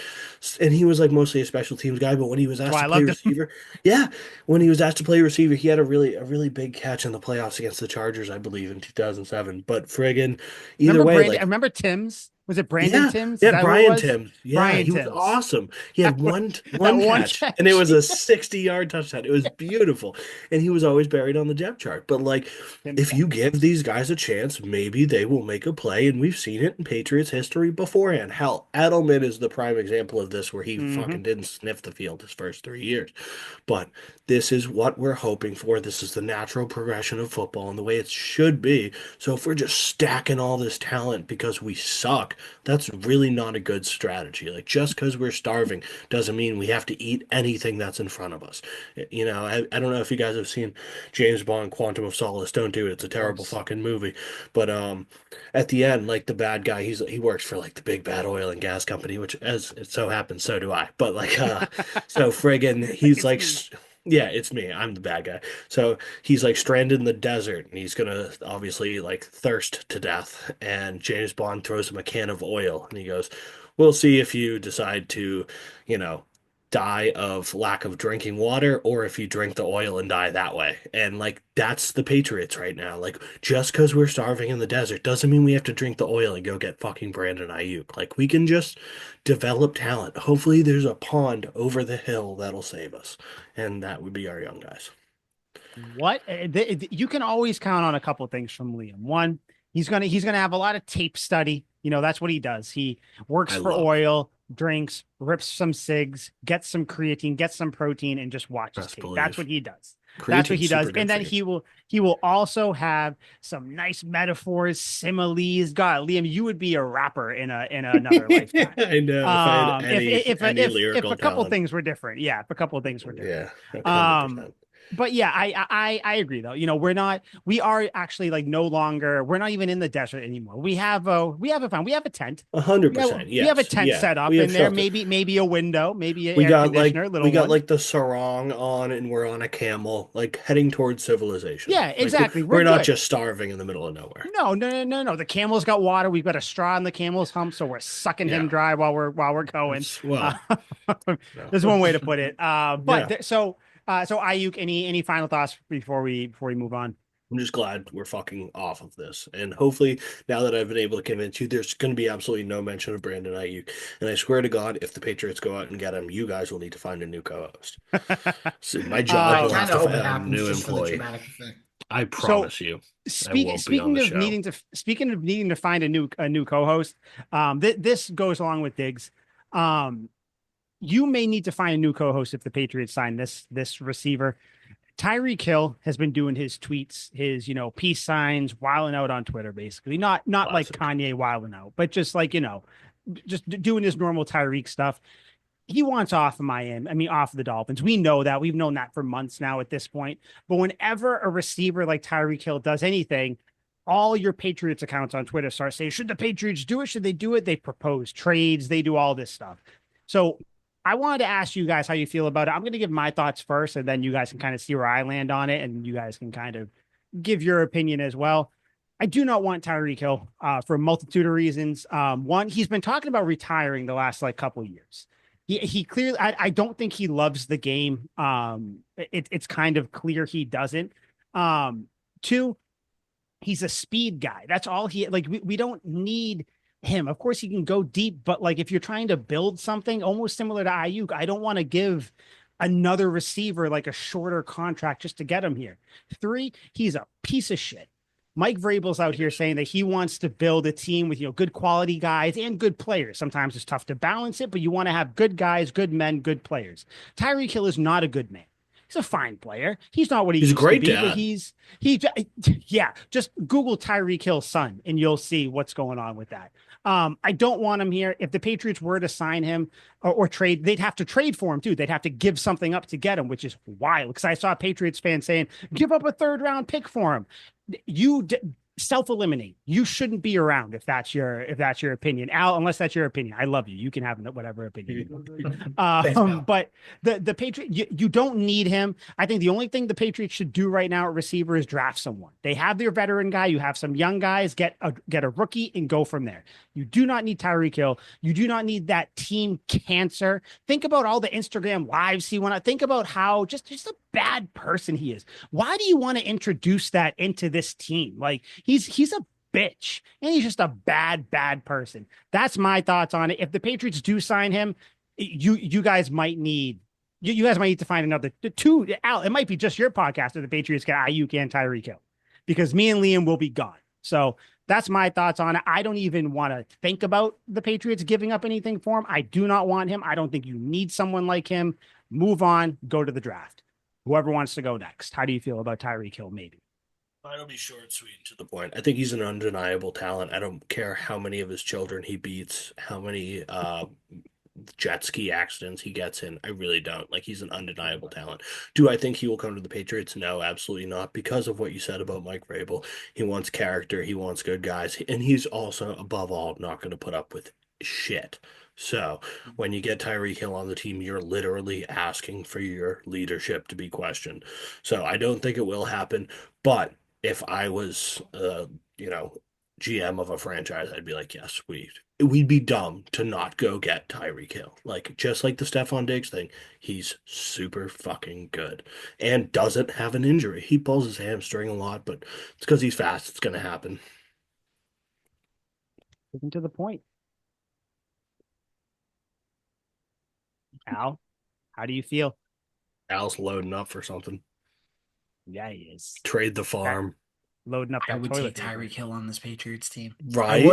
And he was like mostly a special teams guy, but when he was That's asked why I to play loved him. receiver, yeah, when he was asked to play receiver, he had a really big catch in the playoffs against the Chargers, I believe, in 2007. But friggin' either Remember way, Brandon? I like remember Tim's. Was it Brandon yeah, Timms? Is yeah, that who it Brian was? Tim. Yeah, Brian he was Timms. awesome. He That had was one that one one catch, and it catch. was a 60-yard touchdown. It was beautiful, and he was always buried on the depth chart. But like, Tim if you sucks. give these guys a chance, maybe they will make a play, and we've seen it in Patriots history beforehand. Hell, Edelman is the prime example of this, where he Hmm. fucking didn't sniff the field his first 3 years. But this is what we're hoping for. This is the natural progression of football and the way it should be. So if we're just stacking all this talent because we suck, that's really not a good strategy. Like just because we're starving doesn't mean we have to eat anything that's in front of us. I don't know if you guys have seen James Bond Quantum of Solace. Don't do it. It's a Of terrible course. fucking movie. But at the end, like the bad guy, he works for like the big bad oil and gas company, which as it so happens, so do I. But like so friggin' he's It's like me. yeah, it's me. I'm the bad guy. So he's like stranded in the desert and he's gonna obviously like thirst to death. And James Bond throws him a can of oil and he goes, we'll see if you decide to, you know, die of lack of drinking water or if you drink the oil and die that way. And like that's the Patriots right now. Like just because we're starving in the desert doesn't mean we have to drink the oil and go get fucking Brandon Ayuk. Like we can just develop talent. Hopefully there's a pond over the hill that'll save us. And that would be our young guys. What you can always count on a couple of things from Liam. One, he's gonna have a lot of tape study. You know, that's what he does. He works I for love oil, drinks, rips some cigs, gets some creatine, gets some protein, and just watches best tape. That's believe. what he does. That's what Creatine's he does. super And good then for you. he will also have some nice metaphors, similes. God, Liam, you would be a rapper in another lifetime. I know if I had If any if any if lyrical a couple talent. things were different, yeah, if a couple of things were different. Yeah, like Um, 100%. but yeah, I agree though. You know, we are actually like no longer, we're not even in the desert anymore. We have a fun, we have a tent. A hundred We have percent. we have a Yes. tent Yeah. set We up have in there, shelter. maybe a window, maybe an We air got like conditioner, we little got one. like the sarong on and we're on a camel, like heading towards civilization. Yeah, Like we're, exactly. We're we're not good. just starving in the middle of nowhere. No. The camel's got water. We've got a straw in the camel's hump, so we're sucking him Yeah. dry while we're going. It's Uh, well, no. there's one way to put it. Yeah. So Ayuk, any final thoughts before we move on? I'm just glad we're fucking off of this. And hopefully, now that I've been able to convince you, there's going to be absolutely no mention of Brandon Ayuk. And I swear to God, if the Patriots go out and get him, you guys will need to find a new co-host. So my job I will Um, have kind to of hope it find a happens new just for the employee. dramatic effect. I so promise you, I speaking won't be on speaking the of show. needing to find a new co-host, this goes along with Diggs. Um, you may need to find a new co-host if the Patriots sign this receiver. Tyreek Hill has been doing his tweets, his peace signs, wilding out on Twitter, basically. Not like Classic. Kanye wilding out, but just like just doing his normal Tyreek stuff. He wants off of Miami. I mean, off of the Dolphins. We know that. We've known that for months now at this point. But whenever a receiver like Tyreek Hill does anything, all your Patriots accounts on Twitter start saying, should the Patriots do it? Should they do it? They propose trades. They do all this stuff. So I wanted to ask you guys how you feel about it. I'm going to give my thoughts first, and then you guys can kind of see where I land on it, and you guys can kind of give your opinion as well. I do not want Tyreek Hill for a multitude of reasons. One, he's been talking about retiring the last like couple of years. He clearly, I don't think he loves the game. It's kind of clear he doesn't. Two, he's a speed guy. That's all he like. We don't need him. Of course, he can go deep, but like if you're trying to build something almost similar to Ayuk, I don't want to give another receiver like a shorter contract just to get him here. Three, he's a piece of shit. Mike Vrabel's out here saying that he wants to build a team with, good quality guys and good players. Sometimes it's tough to balance it, but you want to have good guys, good men, good players. Tyreek Hill is not a good man. He's a fine player. He's not what he He's a used to great be, but dad. yeah. Just Google Tyreek Hill's son, and you'll see what's going on with that. I don't want him here. If the Patriots were to sign him or trade, they'd have to trade for him too. They'd have to give something up to get him, which is wild. Because I saw Patriots fans saying, "Give up a third round pick for him." You self-eliminate. You shouldn't be around if that's your opinion, Al. Unless that's your opinion, I love you. You can have whatever opinion. Thanks, pal. But the Patriot, you don't need him. I think the only thing the Patriots should do right now at receiver is draft someone. They have their veteran guy. You have some young guys. Get a rookie and go from there. You do not need Tyreek Hill. You do not need that team cancer. Think about all the Instagram lives he went on. Think about how just a bad person he is. Why do you want to introduce that into this team? Like he's a bitch and he's just a bad person. That's my thoughts on it. If the Patriots do sign him, you guys might need you guys might need to find another two. Al, it might be just your podcast if the Patriots get Ayuk and Tyreek Hill, because me and Liam will be gone. So that's my thoughts on it. I don't even want to think about the Patriots giving up anything for him. I do not want him. I don't think you need someone like him. Move on, go to the draft. Whoever wants to go next. How do you feel about Tyreek Hill? Maybe. I'll be short, sweet, and to the point. I think he's an undeniable talent. I don't care how many of his children he beats, how many jet ski accidents he gets in. I really don't. Like, he's an undeniable talent. Do I think he will come to the Patriots? No, absolutely not. Because of what you said about Mike Vrabel, he wants character, he wants good guys, and he's also, above all, not going to put up with shit. So when you get Tyreek Hill on the team, you're literally asking for your leadership to be questioned. So I don't think it will happen. But if I was, GM of a franchise, I'd be like, yes, we'd be dumb to not go get Tyreek Hill. Like, just like the Stephon Diggs thing, he's super fucking good and doesn't have an injury. He pulls his hamstring a lot, but it's because he's fast. It's going to happen. Getting to the point. Al, how do you feel? Al's loading up for something. Yeah, he is. Trade the farm. Loading up I that would toilet take paper. Tyreek Hill on this Patriots team. Right?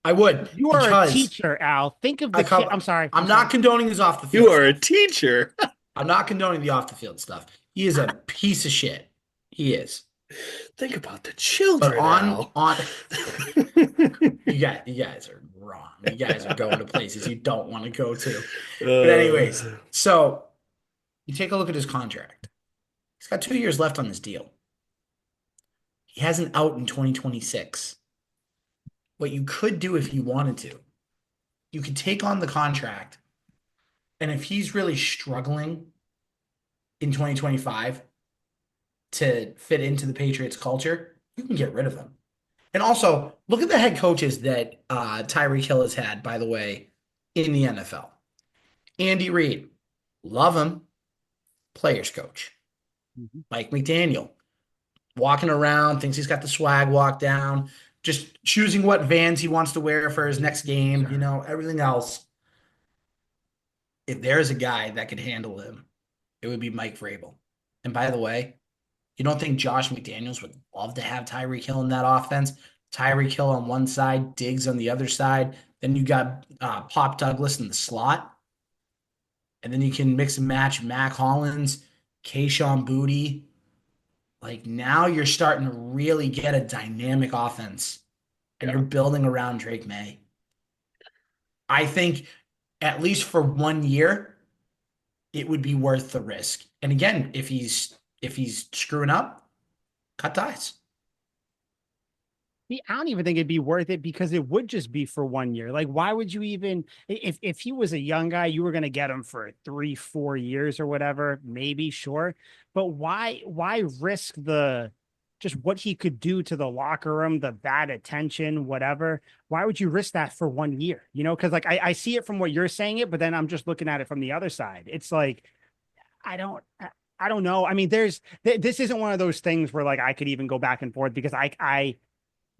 I would. You are a Because teacher, Al. Think of I the kid. come, I'm sorry. I'm not condoning his off the You field are a stuff. teacher. I'm not condoning the off the field stuff. He is a piece of shit. He is. Think about the children, But on Al. on you guys are wrong. You guys are going to places you don't want to go to. But anyways, so you take a look at his contract. He's got 2 years left on this deal. He has an out in 2026. What you could do if you wanted to, you could take on the contract, and if he's really struggling in 2025 to fit into the Patriots culture, you can get rid of him. And also, look at the head coaches that Tyreek Hill has had, by the way, in the NFL. Andy Reid, love him, players coach. Mhm. Mike McDaniel, walking around, thinks he's got the swag walk down, just choosing what Vans he wants to wear for his next game, everything else. If there's a guy that could handle him, it would be Mike Vrabel. And by the way, you don't think Josh McDaniels would love to have Tyreek Hill in that offense? Tyreek Hill on one side, Diggs on the other side. Then you got Pop Douglas in the slot. And then you can mix and match Mac Hollins, Kayshon Boutte. Like, now you're starting to really get a dynamic offense, and you're building around Drake May. I think at least for 1 year, it would be worth the risk. And again, if he's screwing up, cut ties. I don't even think it'd be worth it, because it would just be for 1 year. Like, why would you even, if he was a young guy, you were going to get him for 3-4 years or whatever, maybe, sure. But why risk just what he could do to the locker room, the bad attention, whatever? Why would you risk that for 1 year? Because like I see it from what you're saying it, but then I'm just looking at it from the other side. It's like, I don't know. I mean, this isn't one of those things where like I could even go back and forth, because I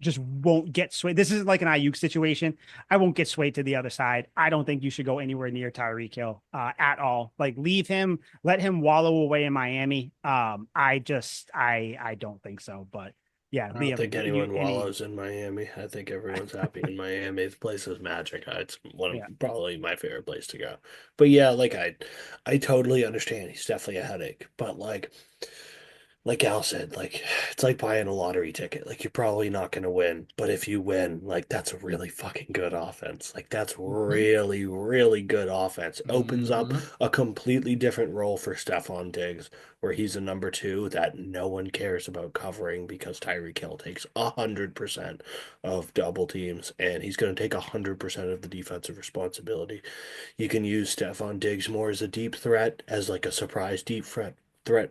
just won't get swayed. This is like an Ayuk situation. I won't get swayed to the other side. I don't think you should go anywhere near Tyreek Hill at all. Like, leave him, let him wallow away in Miami. I don't think so, but Yeah, I don't Liam, think you anyone any wallows in Miami. I think everyone's happy in Miami. The place is magic. It's one yeah. of probably my favorite place to go. But yeah, I totally understand. He's definitely a headache. But like Al said, like it's like buying a lottery ticket. Like you're probably not going to win, but if you win, like that's a really fucking good offense. Like that's Mhm. really, really good offense. Opens up Mhm. a completely different role for Stephon Diggs, where he's a number two that no one cares about covering because Tyreek Hill takes 100% of double teams, and he's going to take 100% of the defensive responsibility. You can use Stephon Diggs more as a deep threat, as like a surprise deep threat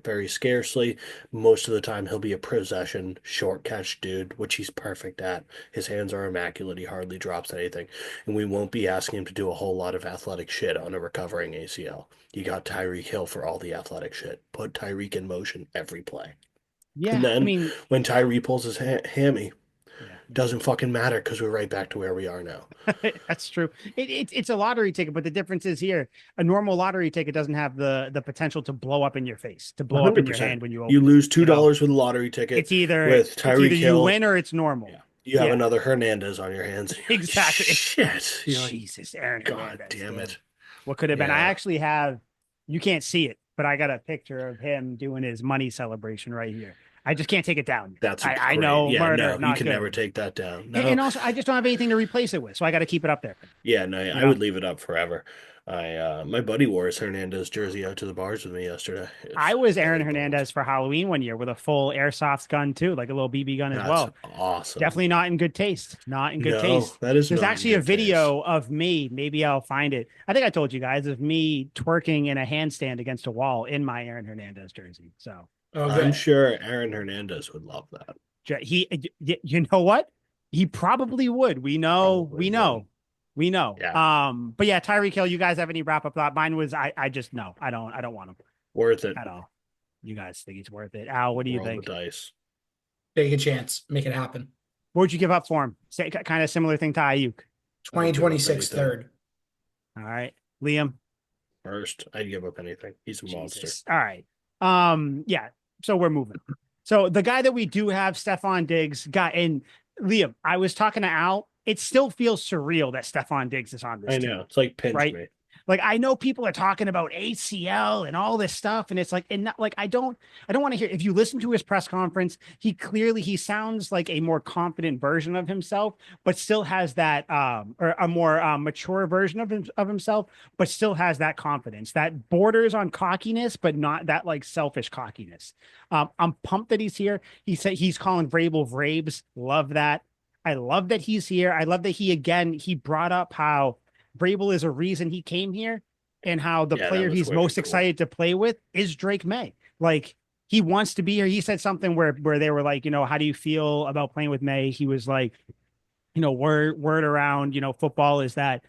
very scarcely. Most of the time, he'll be a possession, short catch dude, which he's perfect at. His hands are immaculate. He hardly drops anything. And we won't be asking him to do a whole lot of athletic shit on a recovering ACL. You got Tyreek Hill for all the athletic shit. Put Tyreek in motion every play. And Yeah, I then mean, when Tyreek pulls his hammy, yeah. doesn't fucking matter because we're right back to where we are now. That's true. It's a lottery ticket, but the difference is here, a normal lottery ticket doesn't have the potential to blow up in your face, to blow up in your 100%. hand when you You open it. lose $2 with a lottery ticket. With It's either Tyreek you Hill, win or it's normal. yeah, you have Yeah, another Hernandez on your hands. And you're like, exactly. shit. You're like, Jesus, Aaron God Hernandez, damn dude. it. What could have been? I Yeah, actually have, you can't see it, but I got a picture of him doing his money celebration right here. I just can't take it down. that's a I great. know Yeah, murder, no, you not can never good. take that down. And No, also, I just don't have anything to replace it with, so I got to keep it up there. yeah, no, You I know, would leave it up forever. My buddy wore his Hernandez jersey out to the bars with me yesterday. I It's was Aaron very bold. Hernandez for Halloween one year with a full airsoft gun too, like a little BB gun as That's well. awesome. Definitely not in good taste. Not in good No, taste. that is There's not in actually a good taste. video of me. Maybe I'll find it. I think I told you guys of me twerking in a handstand against a wall in my Aaron Hernandez jersey. So Oh, I'm good. sure Aaron Hernandez would love that. he, you know what? He probably would. Probably would. We know. Yeah, But yeah, Tyreek Hill. You guys have any wrap up thought? Mine was I just no. I don't want him worth it. at all. You guys think he's worth it? Al, what do you Roll the think? dice. Take a chance. Make it happen. What would you give up for him? Say, kind of similar thing to Ayuk. I would give up 2026 anything. third. All right, Liam. First, I'd give up anything. He's a monster. Jesus. All right. Yeah. So we're moving. So the guy that we do have, Stephon Diggs, got in. Liam, I was talking to Al. It still feels surreal that Stephon Diggs is on this I team, know. It's like pinch right? me. Like I know people are talking about ACL and all this stuff, and it's like, and not, like I don't want to hear. If you listen to his press conference, he sounds like a more confident version of himself, but still has that or a more mature version of himself, but still has that confidence that borders on cockiness, but not that like selfish cockiness. I'm pumped that he's here. He said he's calling Vrabel Vrabes. Love that. I love that he's here. I love that he brought up how Vrabel is a reason he came here and how the Yeah, that player was he's wicked most cool. excited to play with is Drake May. Like he wants to be here. He said something where they were like, how do you feel about playing with May? He was like, word around, football is that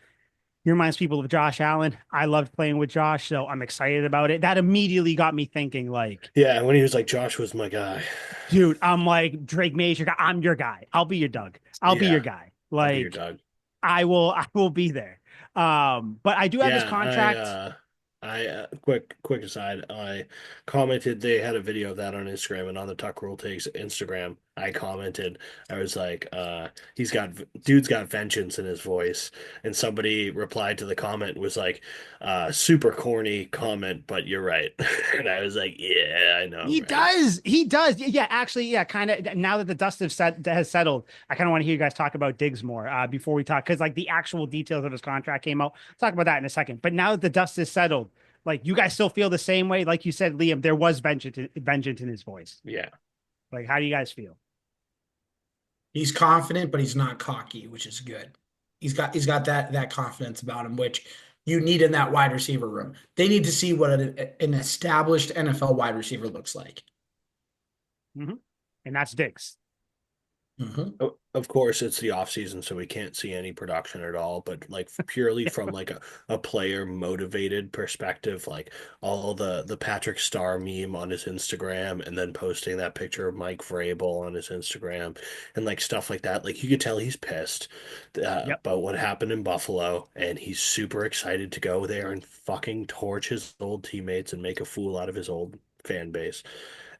he reminds people of Josh Allen. I loved playing with Josh, so I'm excited about it. That immediately got me thinking, like, Yeah, when he was like, Josh was my guy. dude, I'm like Drake May's your guy. I'm your guy. I'll be your Doug. I'll be your Yeah, guy. I'll be your Like, dog. I will be there. But I do have his Yeah, contract. quick aside, I commented they had a video of that on Instagram, and on the Tuck Rule Takes Instagram, I commented, I was like, dude's got vengeance in his voice, and somebody replied to the comment was like, super corny comment, but you're right, and I was like, yeah, I know, He right? does. He does. Yeah, actually, yeah, kind of. Now that the dust has settled, I kind of want to hear you guys talk about Diggs more before we talk, because like the actual details of his contract came out. Talk about that in a second. But now that the dust is settled, like you guys still feel the same way, like you said, Liam. There was vengeance in his voice. Yeah, Like, how do you guys feel? He's confident, but he's not cocky, which is good. He's got that confidence about him, which you need in that wide receiver room. They need to see what an established NFL wide receiver looks like. Mm-hmm. And that's Diggs. Mhm. Of course, it's the off season, so we can't see any production at all. But like purely from like a player motivated perspective, like all the Patrick Star meme on his Instagram, and then posting that picture of Mike Vrabel on his Instagram, and like stuff like that. Like you could tell he's pissed Yep. about what happened in Buffalo, and he's super excited to go there and fucking torch his old teammates and make a fool out of his old fan base.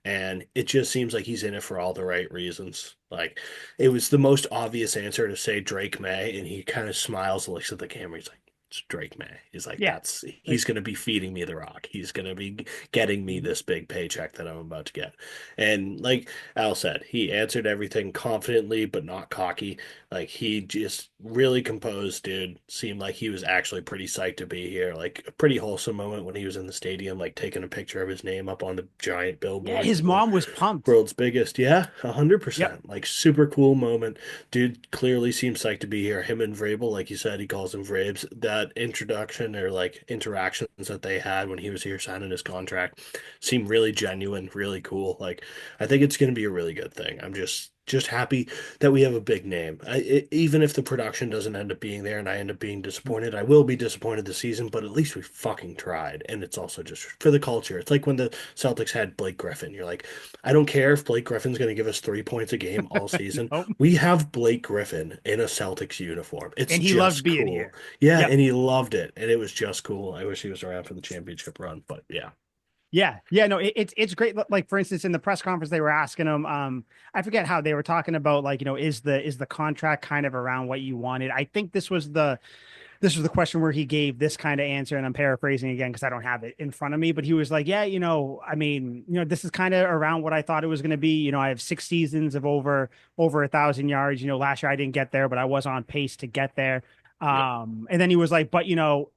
And it just seems like he's in it for all the right reasons. Like it was the most obvious answer to say Drake May, and he kind of smiles and looks at the camera. He's like, it's Drake May. He's like, Yeah. he's gonna be feeding me the rock. He's gonna be getting me Mhm. this big paycheck that I'm about to get. And like Al said, he answered everything confidently but not cocky. Like he just really composed, dude. Seemed like he was actually pretty psyched to be here. Like a pretty wholesome moment when he was in the stadium, like taking a picture of his name up on the giant Yeah, billboard his for the mom was pumped. world's biggest. Yeah, Yep. 100%. Like super cool moment. Dude clearly seems psyched to be here. Him and Vrabel, like you said, he calls him Vrabes. That introduction or like interactions that they had when he was here signing his contract seemed really genuine, really cool. Like I think it's going to be a really good thing. I'm just happy that we have a big name. Even if the production doesn't end up being there and I end up being disappointed, I will be disappointed this season, but at least we fucking tried. And it's also just for the culture. It's like when the Celtics had Blake Griffin. You're like, I don't care if Blake Griffin's going to give us 3 points a game all season. Nope. We have Blake Griffin in a Celtics uniform. It's And he loved just being cool. here. Yeah, Yep. and he loved it. And it was just cool. I wish he was around for the championship run, but yeah. Yeah, yeah, no, it's great. Like for instance, in the press conference, they were asking him, I forget how they were talking about, like, is the contract kind of around what you wanted? I think this was the question where he gave this kind of answer, and I'm paraphrasing again because I don't have it in front of me, but he was like, yeah, I mean, this is kind of around what I thought it was going to be. I have 6 seasons of over 1,000 yards. Last year I didn't get there, but I was on pace to get there. Yep. And then he was like, but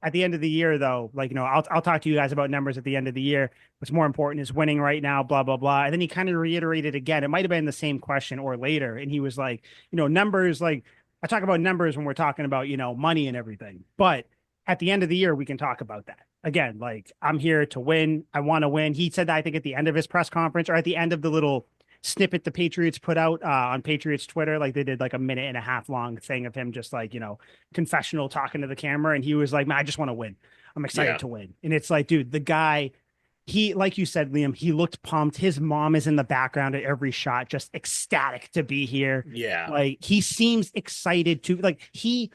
at the end of the year though, like, I'll talk to you guys about numbers at the end of the year. What's more important is winning right now, blah, blah, blah. And then he kind of reiterated again. It might have been the same question or later. And he was like, numbers, like, I talk about numbers when we're talking about, money and everything. But at the end of the year, we can talk about that. Again, like, I'm here to win. I want to win. He said that, I think, at the end of his press conference, or at the end of the little snippet the Patriots put out on Patriots Twitter. Like, they did like a minute and a half long thing of him just like, confessional talking to the camera. And he was like, man, I just want to win. I'm excited Yeah. to win. And it's like, dude, the guy, he, like you said, Liam, he looked pumped. His mom is in the background at every shot, just ecstatic to be here. Yeah. Like, he seems excited to, like, he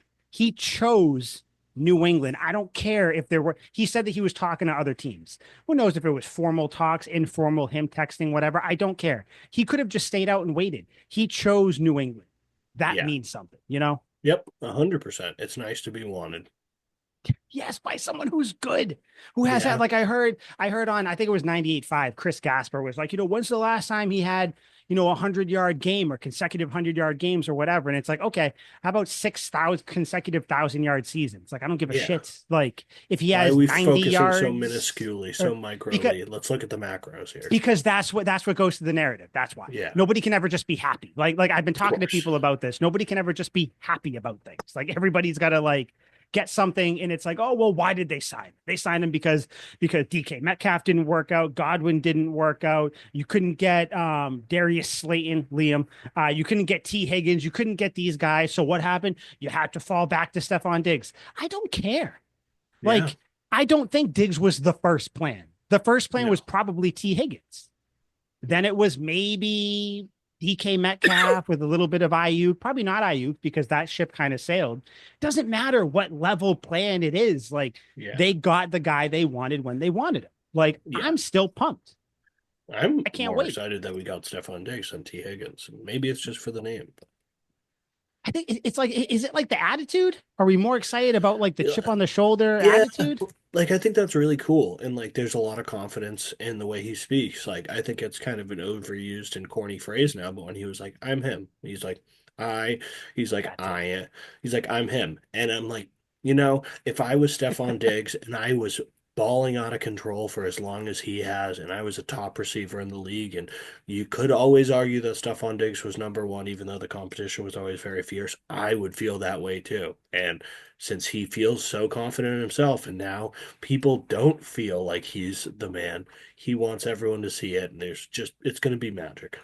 chose New England. I don't care if there were, he said that he was talking to other teams. Who knows if it was formal talks, informal, him texting, whatever. I don't care. He could have just stayed out and waited. He chose New England. That Yeah. means something. Yep. 100%. It's nice to be wanted. Yes, by someone who's good, who has had, Yeah. like, I heard on, I think it was 98.5, Chris Gasper was like, when's the last time he had, a 100-yard game or consecutive 100-yard games or whatever? And it's like, okay, how about 6,000 consecutive 1,000-yard seasons? Like, I don't give a Yeah. shit. Like, if he Why are has we 90 focusing so yards minusculely, or so because, microly? Let's look at the macros here. because that's what goes to the narrative. That's why Yeah. nobody can ever just be happy. Like I've been Of talking to course. people about this. Nobody can ever just be happy about things. Like, everybody's got to, like, get something, and it's like, oh well, why did they sign him? They signed him because DK Metcalf didn't work out, Godwin didn't work out, you couldn't get Darius Slayton, Liam, you couldn't get T Higgins, you couldn't get these guys, so what happened? You had to fall back to Stephon Diggs. I don't care. Yeah. Like, I don't think Diggs was the first plan. The first plan was No. probably T Higgins. Then it was maybe DK Metcalf with a little bit of Ayuk, probably not Ayuk because that ship kind of sailed. Doesn't matter what level plan it is. Like, Yeah. they got the guy they wanted when they wanted him. Like, Yeah. I'm still pumped. I'm I can't more wait. excited that we got Stephon Diggs than T. Higgins. Maybe it's just for the name. I think it's like, is it like the attitude? Are we more excited about, like, the Yeah. chip on the shoulder Yeah. attitude? Like I think that's really cool. And like there's a lot of confidence in the way he speaks. Like I think it's kind of an overused and corny phrase now, but when he was like, I'm him, I, he's like, That's it. I, he's like, I'm him. And I'm like, if I was Stephon Diggs and I was balling out of control for as long as he has, and I was a top receiver in the league, and you could always argue that Stephon Diggs was number one, even though the competition was always very fierce, I would feel that way too. And since he feels so confident in himself, and now people don't feel like he's the man, he wants everyone to see it, and it's going to be magic.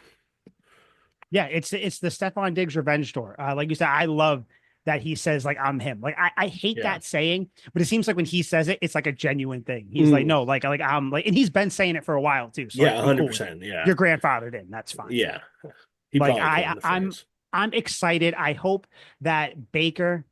Yeah, it's the Stephon Diggs revenge tour. Like you said, I love that he says, like, I'm him. Like, I hate Yeah. that saying, but it seems like when he says it, it's like a genuine thing. He's like, Mm. no, like I'm like, and he's been saying it for a while too. So, Yeah, like, I'm cool with it. 100%. Yeah. Your grandfathered in, that's fine. Yeah. He Like, probably coined the phrase. I'm excited. I hope that Baker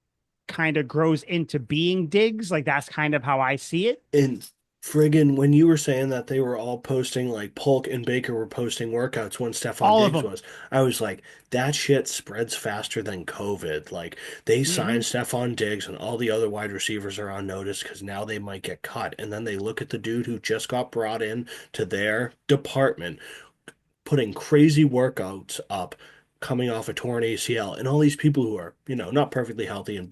kind of grows into being Diggs. Like, that's kind of how I see it. And Friggin' when you were saying that they were all posting, like Polk and Baker were posting workouts when Stephon All of Diggs them. was, I was like, that shit spreads faster than COVID. Like they Hmm. signed Stephon Diggs and all the other wide receivers are on notice because now they might get cut. And then they look at the dude who just got brought in to their department, putting crazy workouts up, coming off a torn ACL, and all these people who are, not perfectly healthy in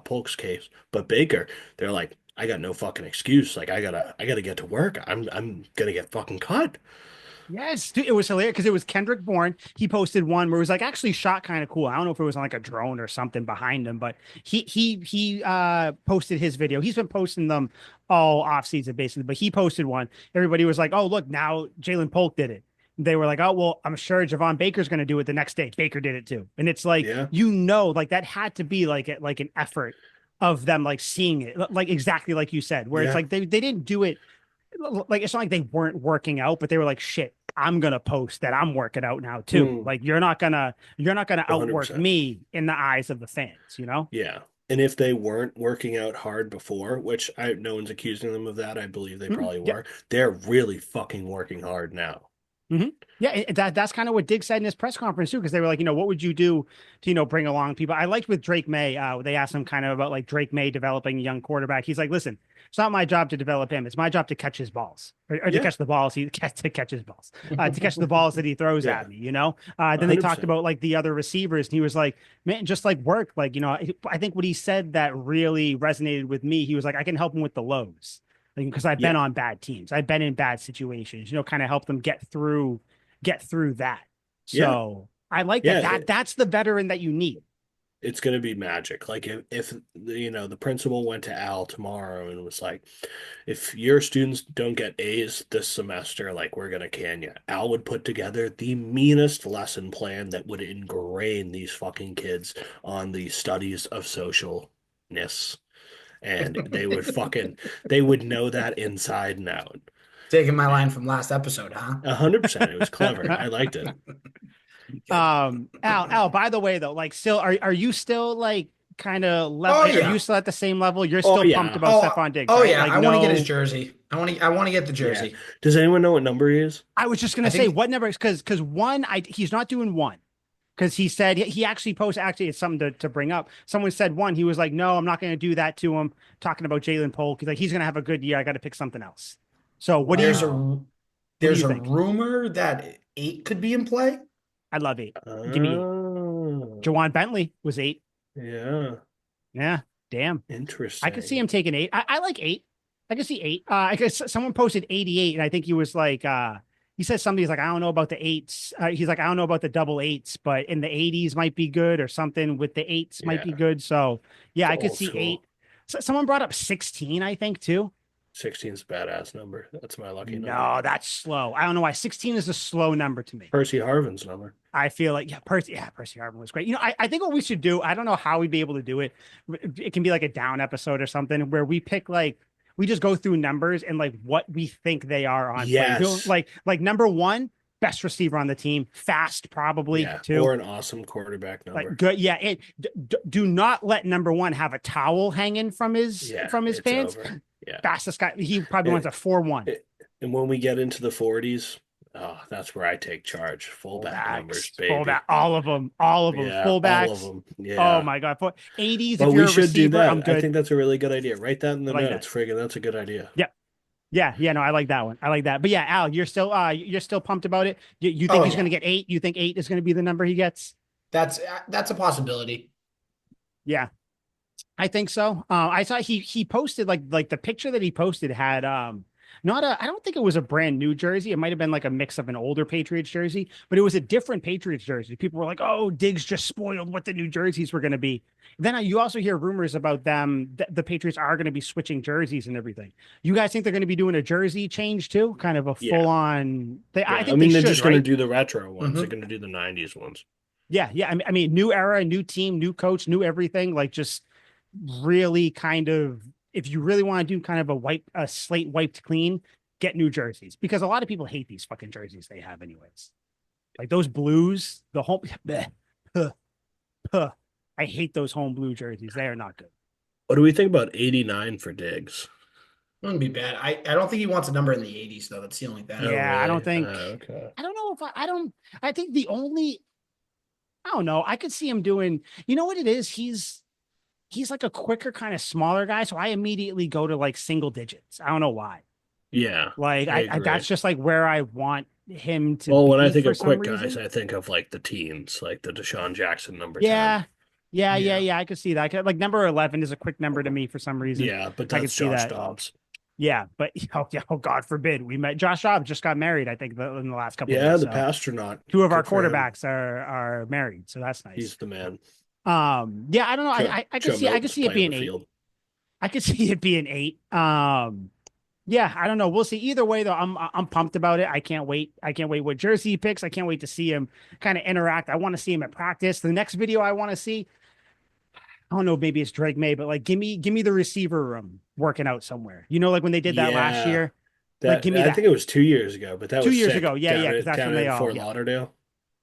Polk's case, but Baker, they're like, I got no fucking excuse. Like I gotta get to work. I'm gonna get fucking cut. Yes, dude, it was hilarious because it was Kendrick Bourne. He posted one where it was like actually shot kind of cool. I don't know if it was on like a drone or something behind him, but he posted his video. He's been posting them all off season basically, but he posted one. Everybody was like, "Oh, look, now Jalen Polk did it." They were like, "Oh, well, I'm sure Javon Baker's going to do it the next day." Baker did it too, and it's like Yeah. like that had to be like an effort of them like seeing it like exactly like you said, where it's Yeah. like they didn't do it like it's not like they weren't working out, but they were like, shit, I'm gonna post that I'm working out now too. Mm, Like you're not gonna outwork 100%. me in the eyes of the fans, you know? Yeah. And if they weren't working out hard before, which no one's accusing them of that, I believe they Mhm. probably Yeah. were, they're really fucking working hard now. Hmm. Yeah, that's kind of what Diggs said in his press conference too, because they were like, what would you do to, bring along people? I liked with Drake May. They asked him kind of about like Drake May developing a young quarterback. He's like, listen, it's not my job to develop him. It's my job to catch his balls or to Yeah. catch the balls. To catch his balls, to catch the balls that he throws Yeah. at me. Then they talked 100%. about like the other receivers, and he was like, man, just like work. Like, I think what he said that really resonated with me. He was like, I can help him with the lows. Like, because I've been Yeah. on bad teams, I've been in bad situations, kind of help them get through that. Yeah. So I like that. Yeah. That's the veteran that you need. It's going to be magic. Like if the principal went to Al tomorrow and was like, if your students don't get A's this semester, like we're going to can you. Al would put together the meanest lesson plan that would ingrain these fucking kids on the studies of socialness. And they would know that inside and out. Taking my line And from last episode, huh? 100%. It was clever. I liked it. Good. Al, by the way though, like still are you still like kind of level Oh are you yeah. still at the same level? You're Oh still pumped yeah. about Oh, Stephon Diggs, oh right? yeah. Like I want to get his no, jersey. I want to get the Yeah. jersey. Does anyone know what number he is? I was just gonna I say think what number because one, he's not doing one. Because he said he actually posted, actually, it's something to bring up. Someone said one. He was like, no, I'm not going to do that to him. Talking about Jalen Polk. He's like, he's going to have a good year. I got to pick something else. So there's Wow. a what do there's you a think? rumor that 8 could be in play. I love 8. Give me 8. Oh, Jawan Bentley was 8. yeah. Yeah. Damn. I could see Interesting. him taking 8. I like 8. I could see 8. I guess someone posted 88, and I think he was like, he said something. He's like, I don't know about the eights. He's like, I don't know about the double eights, but in the 80s might be good or something with the eights might be Yeah. good. So yeah, It's I could old see school. 8. So, someone brought up 16, I think too. 16 is a badass number. That's my lucky number. No, that's slow. I don't know why 16 is a slow number to me. Percy Harvin's number. I feel like Percy Harvin was great. I think what we should do, I don't know how we'd be able to do it. It can be like a down episode or something where we pick like we just go through numbers and like what we think they are on plays. Yes. Like number one, best receiver on the team, fast probably Yeah. too. Or an awesome quarterback Like number. good, yeah. Do not let number one have a towel hanging from his Yeah. from his It's pants. over. Yeah. Fastest guy, he probably wants It, a 4-1. and when we get into the 40s, oh, that's where I take charge. Fullback numbers, Fullback, baby. all of them, Yeah. All of fullbacks. them. Oh Yeah. my God, for 80s, But if we you're a should do receiver, I'm that. I good. think that's a really good idea. Write that in I the like that. notes, friggin'. That's a good idea. Yeah, yeah. No, I like that one. I like that. But yeah, Al, you're still pumped about it. You think Oh he's going yeah. to get 8? You think 8 is going to be the number he gets? That's a possibility. Yeah, I think so. I saw he posted like the picture that he posted had not a I don't think it was a brand new jersey. It might have been like a mix of an older Patriots jersey, but it was a different Patriots jersey. People were like, "Oh, Diggs just spoiled what the new jerseys were going to be." Then you also hear rumors about them the Patriots are going to be switching jerseys and everything. You guys think they're going to be doing a jersey change too? Kind of a Yeah. full on I Yeah. I think they mean, they're should, just going to right? do the retro ones. They're Hmm. going to do the 90s ones. Yeah, yeah. I mean, new era, new team, new coach, new everything. Like just really kind of if you really want to do kind of a slate wiped clean, get new jerseys because a lot of people hate these fucking jerseys they have anyways. Like those blues, the home bleh, huh, huh. I hate those home blue jerseys. They are not good. What do we think about 89 for Diggs? Wouldn't be bad. I don't think he wants a number in the 80s though. That's the only thing. Oh, Yeah, I don't really? think. Okay. I don't know if I don't. I think the only. I don't know. I could see him doing. You know what it is? He's like a quicker, kind of smaller guy. So I immediately go to like single digits. I don't know why. Yeah, Like I I agree. that's just like where I want him to Well, when I be think for of some quick guys, reason. I think of like the teens, like the Deshaun Jackson number 10. Yeah. Yeah, yeah, Yeah. yeah. I could see that. Like number 11 is a quick number to me for some reason. Yeah, but I could that's see Josh that. Dobbs. Yeah, but oh, yeah, oh God forbid. We met Josh Dobbs just got married, I think, in the last couple of Yeah, days. the So pastronaut. two of our Good for him. quarterbacks are married, so that's nice. He's the man. Yeah, I don't know. Joe I could Milton's see it playing being the eight. field. I could see it being eight. Yeah, I don't know. We'll see. Either way, though, I'm pumped about it. I can't wait. I can't wait what jersey he picks. I can't wait to see him kind of interact. I want to see him at practice. The next video I want to see, I don't know, maybe it's Drake May, but like give me the receiver room working out somewhere. You know, like when they did that last Yeah, year. Like that give me I that. think it was 2 years ago, but that Two was years sick ago. Yeah, yeah, because that's down when they in all, Fort yeah. Lauderdale.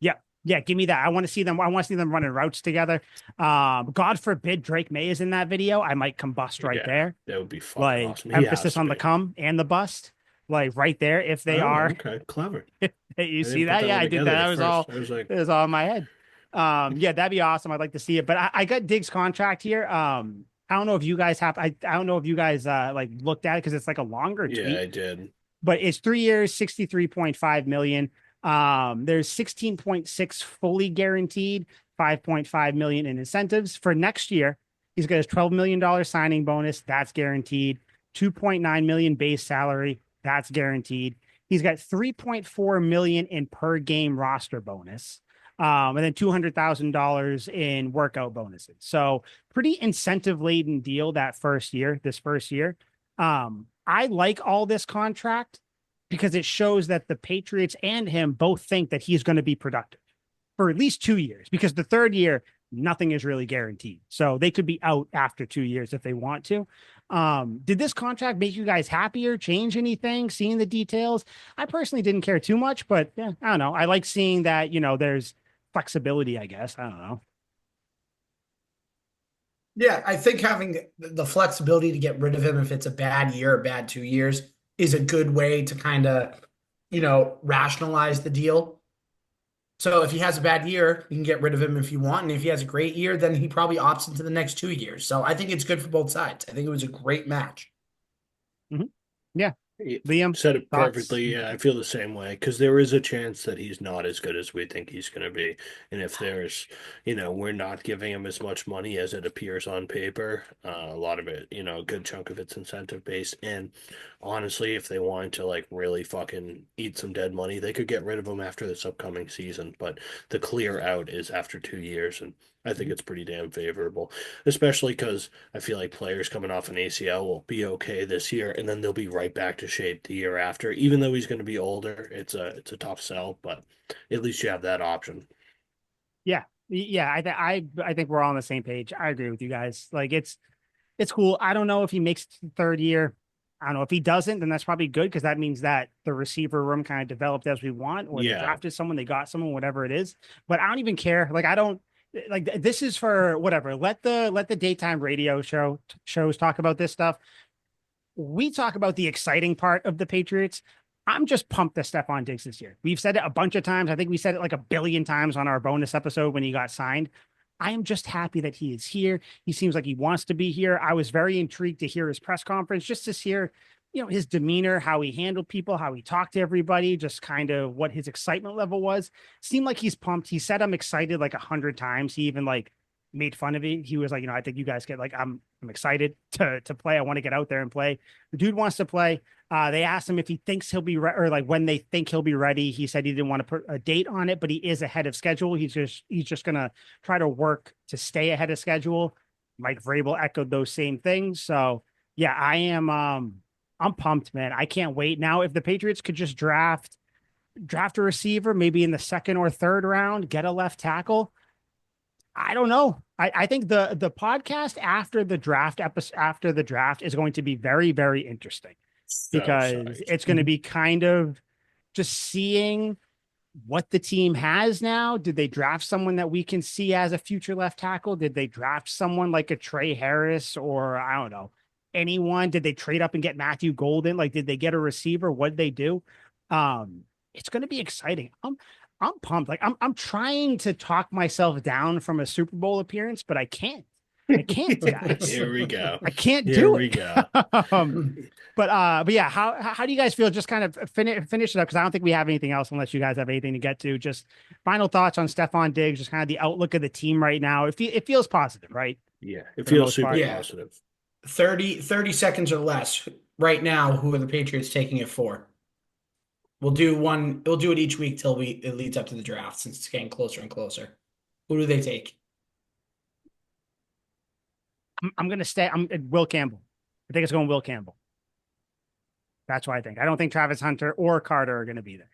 Yeah. Yeah, give me that. I want to see them. I want to see them running routes together. God forbid Drake May is in that video. I might combust right Yeah, there. that would be fucking Like awesome. He has emphasis to on the be. come and the bust. Like right there, if they Oh, are. okay, clever. You I see didn't put that? that Yeah, one I did that. together That at was first. all I was like, it was all in my head. Yeah, that'd be awesome. I'd like to see it. But I got Diggs contract here. I don't know if you guys have I don't know if you guys like looked at it because it's like a longer yeah, tweet, I did. but it's 3 years, 63.5 million. There's 16.6 fully guaranteed, 5.5 million in incentives. For next year, he's got his $12 million signing bonus, that's guaranteed. 2.9 million base salary, that's guaranteed. He's got 3.4 million in per game roster bonus. And then $200,000 in workout bonuses. So pretty incentive laden deal this first year. I like all this contract because it shows that the Patriots and him both think that he's going to be productive for at least 2 years, because the third year, nothing is really guaranteed. So they could be out after 2 years if they want to. Did this contract make you guys happier, change anything, seeing the details? I personally didn't care too much, but yeah, I don't know. I like seeing that, there's flexibility, I guess. I don't know. Yeah, I think having the flexibility to get rid of him if it's a bad year or bad 2 years is a good way to kind of, rationalize the deal. So if he has a bad year, you can get rid of him if you want. And if he has a great year, then he probably opts into the next 2 years. So I think it's good for both sides. I think it was a great match. Mhm. Yeah. You Liam, said it thoughts? perfectly. Yeah, I feel the same way because there is a chance that he's not as good as we think he's going to be. And if there's, we're not giving him as much money as it appears on paper, a lot of it, a good chunk of it's incentive based. And honestly, if they wanted to like really fucking eat some dead money, they could get rid of him after this upcoming season. But the clear out is after 2 years. And I think Mhm. it's pretty damn favorable, especially because I feel like players coming off an ACL will be okay this year, and then they'll be right back to shape the year after. Even though he's going to be older, it's a tough sell, but at least you have that option. Yeah. Yeah. I think we're all on the same page. I agree with you guys. Like it's cool. I don't know if he makes the third year. I don't know if he doesn't, then that's probably good because that means that the receiver room kind of developed as we want, or they Yeah, drafted someone, they got someone, whatever it is. But I don't even care. Like I don't like this is for whatever. Let the daytime radio shows talk about this stuff. We talk about the exciting part of the Patriots. I'm just pumped that Stephon Diggs this year. We've said it a bunch of times. I think we said it like a billion times on our bonus episode when he got signed. I am just happy that he is here. He seems like he wants to be here. I was very intrigued to hear his press conference, just to hear, his demeanor, how he handled people, how he talked to everybody, just kind of what his excitement level was. Seemed like he's pumped. He said, I'm excited like 100 times. He even like made fun of it. He was like, I think you guys get like, I'm excited to play. I want to get out there and play. The dude wants to play. They asked him if he thinks he'll be or like when they think he'll be ready. He said he didn't want to put a date on it, but he is ahead of schedule. He's just gonna try to work to stay ahead of schedule. Mike Vrabel echoed those same things. So yeah, I'm pumped, man. I can't wait. Now, if the Patriots could just draft a receiver, maybe in the second or third round, get a left tackle. I don't know. I think the podcast after the draft is going to be very, very interesting so because psyched. it's going to be kind of just seeing what the team has now. Did they draft someone that we can see as a future left tackle? Did they draft someone like a Trey Harris or I don't know, anyone? Did they trade up and get Matthew Golden? Like, did they get a receiver? What did they do? It's going to be exciting. I'm pumped. Like, I'm trying to talk myself down from a Super Bowl appearance, but I can't. I can't, guys. Here we go. I can't Here do we it. go. But yeah, how do you guys feel? Just kind of finish it up because I don't think we have anything else unless you guys have anything to get to. Just final thoughts on Stephon Diggs, just kind of the outlook of the team right now. It feels positive, right? Yeah, it For the feels most super part. Yeah. positive. 30 seconds or less right now. Who are the Patriots taking it for? We'll do one. We'll do it each week till it leads up to the draft, since it's getting closer and closer. Who do they take? I'm going to stay. I'm Will Campbell. I think it's going Will Campbell. That's what I think. I don't think Travis Hunter or Carter are going to be there.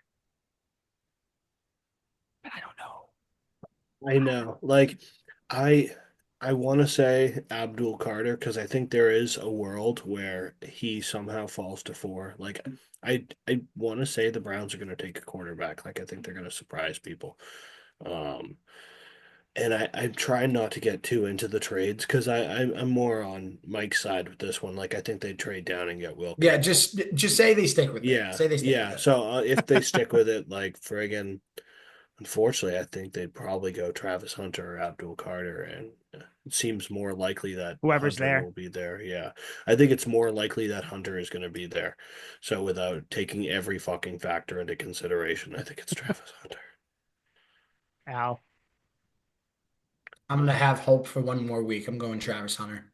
But I don't know. I know. Like, I I want to say Abdul Carter because I think there is a world where he somehow falls to four. Like, I want to say the Browns are going to take a quarterback. Like, I think they're going to surprise people. Um, and I'm trying not to get too into the trades because I'm more on Mike's side with this one. Like, I think they trade down and get Will Yeah, Campbell. just say they stick with it. Yeah, Say they stick yeah. with it. So if they stick with it, like friggin', unfortunately, I think they'd probably go Travis Hunter or Abdul Carter, and it seems more likely that Whoever's Hunter there. will be there. Yeah, I think it's more likely that Hunter is going to be there. So without taking every fucking factor into consideration, I think it's Travis Hunter. Al. I'm gonna have hope for one more week. I'm going Travis Hunter.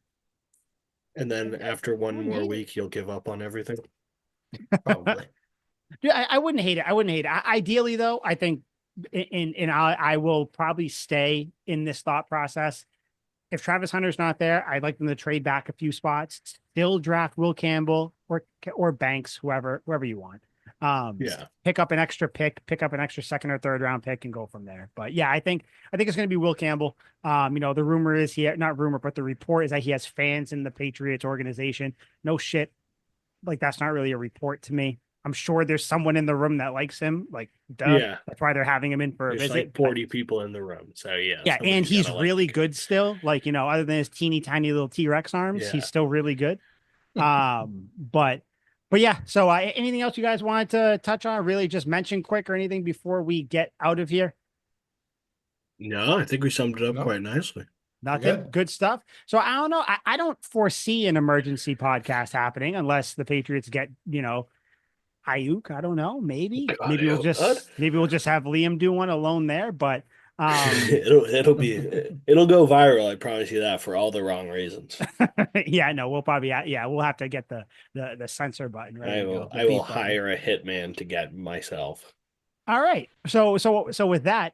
And then after I one wouldn't more hate it. week, you'll give up on everything. Probably. Dude, I wouldn't hate it. I wouldn't hate it. Ideally, though, I think I will probably stay in this thought process. If Travis Hunter's not there, I'd like them to trade back a few spots, still draft Will Campbell or Banks, whoever you want. Yeah, Pick up an extra pick, pick up an extra second or third round pick, and go from there. But yeah, I think it's going to be Will Campbell. The rumor is not rumor, but the report is that he has fans in the Patriots organization. No shit, like that's not really a report to me. I'm sure there's someone in the room that likes him. Like, duh. yeah. That's why they're having him in for a There's visit. like 40 people in the room, so yeah, Yeah, and somebody's he's gotta really like. good still. Like, other than his teeny tiny little T-Rex arms, Yeah. he's still really good. But yeah, so anything else you guys wanted to touch on, really just mention quick or anything before we get out of here? No, I think we summed it up No. quite nicely. Nothing. Good stuff. So I don't know. I don't foresee an emergency podcast happening unless the Patriots get, Ayuk. I don't know. Maybe. God, Maybe we'll oh, God. just have Liam do one alone there. But It'll go viral. I promise you that for all the wrong reasons. yeah, no, we'll have to get the censor button ready to go. The I will beep button. hire a hitman to get myself. All right. So with that,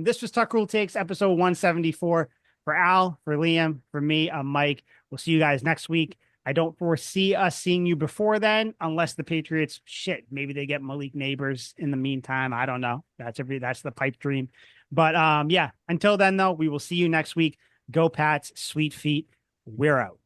this was Tuck Rule Takes episode 174. For Al, for Liam, for me, I'm Mike. We'll see you guys next week. I don't foresee us seeing you before then, unless the Patriots maybe they get Malik Neighbors in the meantime. I don't know. That's the pipe dream. But yeah, until then though, we will see you next week. Go Pats, sweet feet. We're out.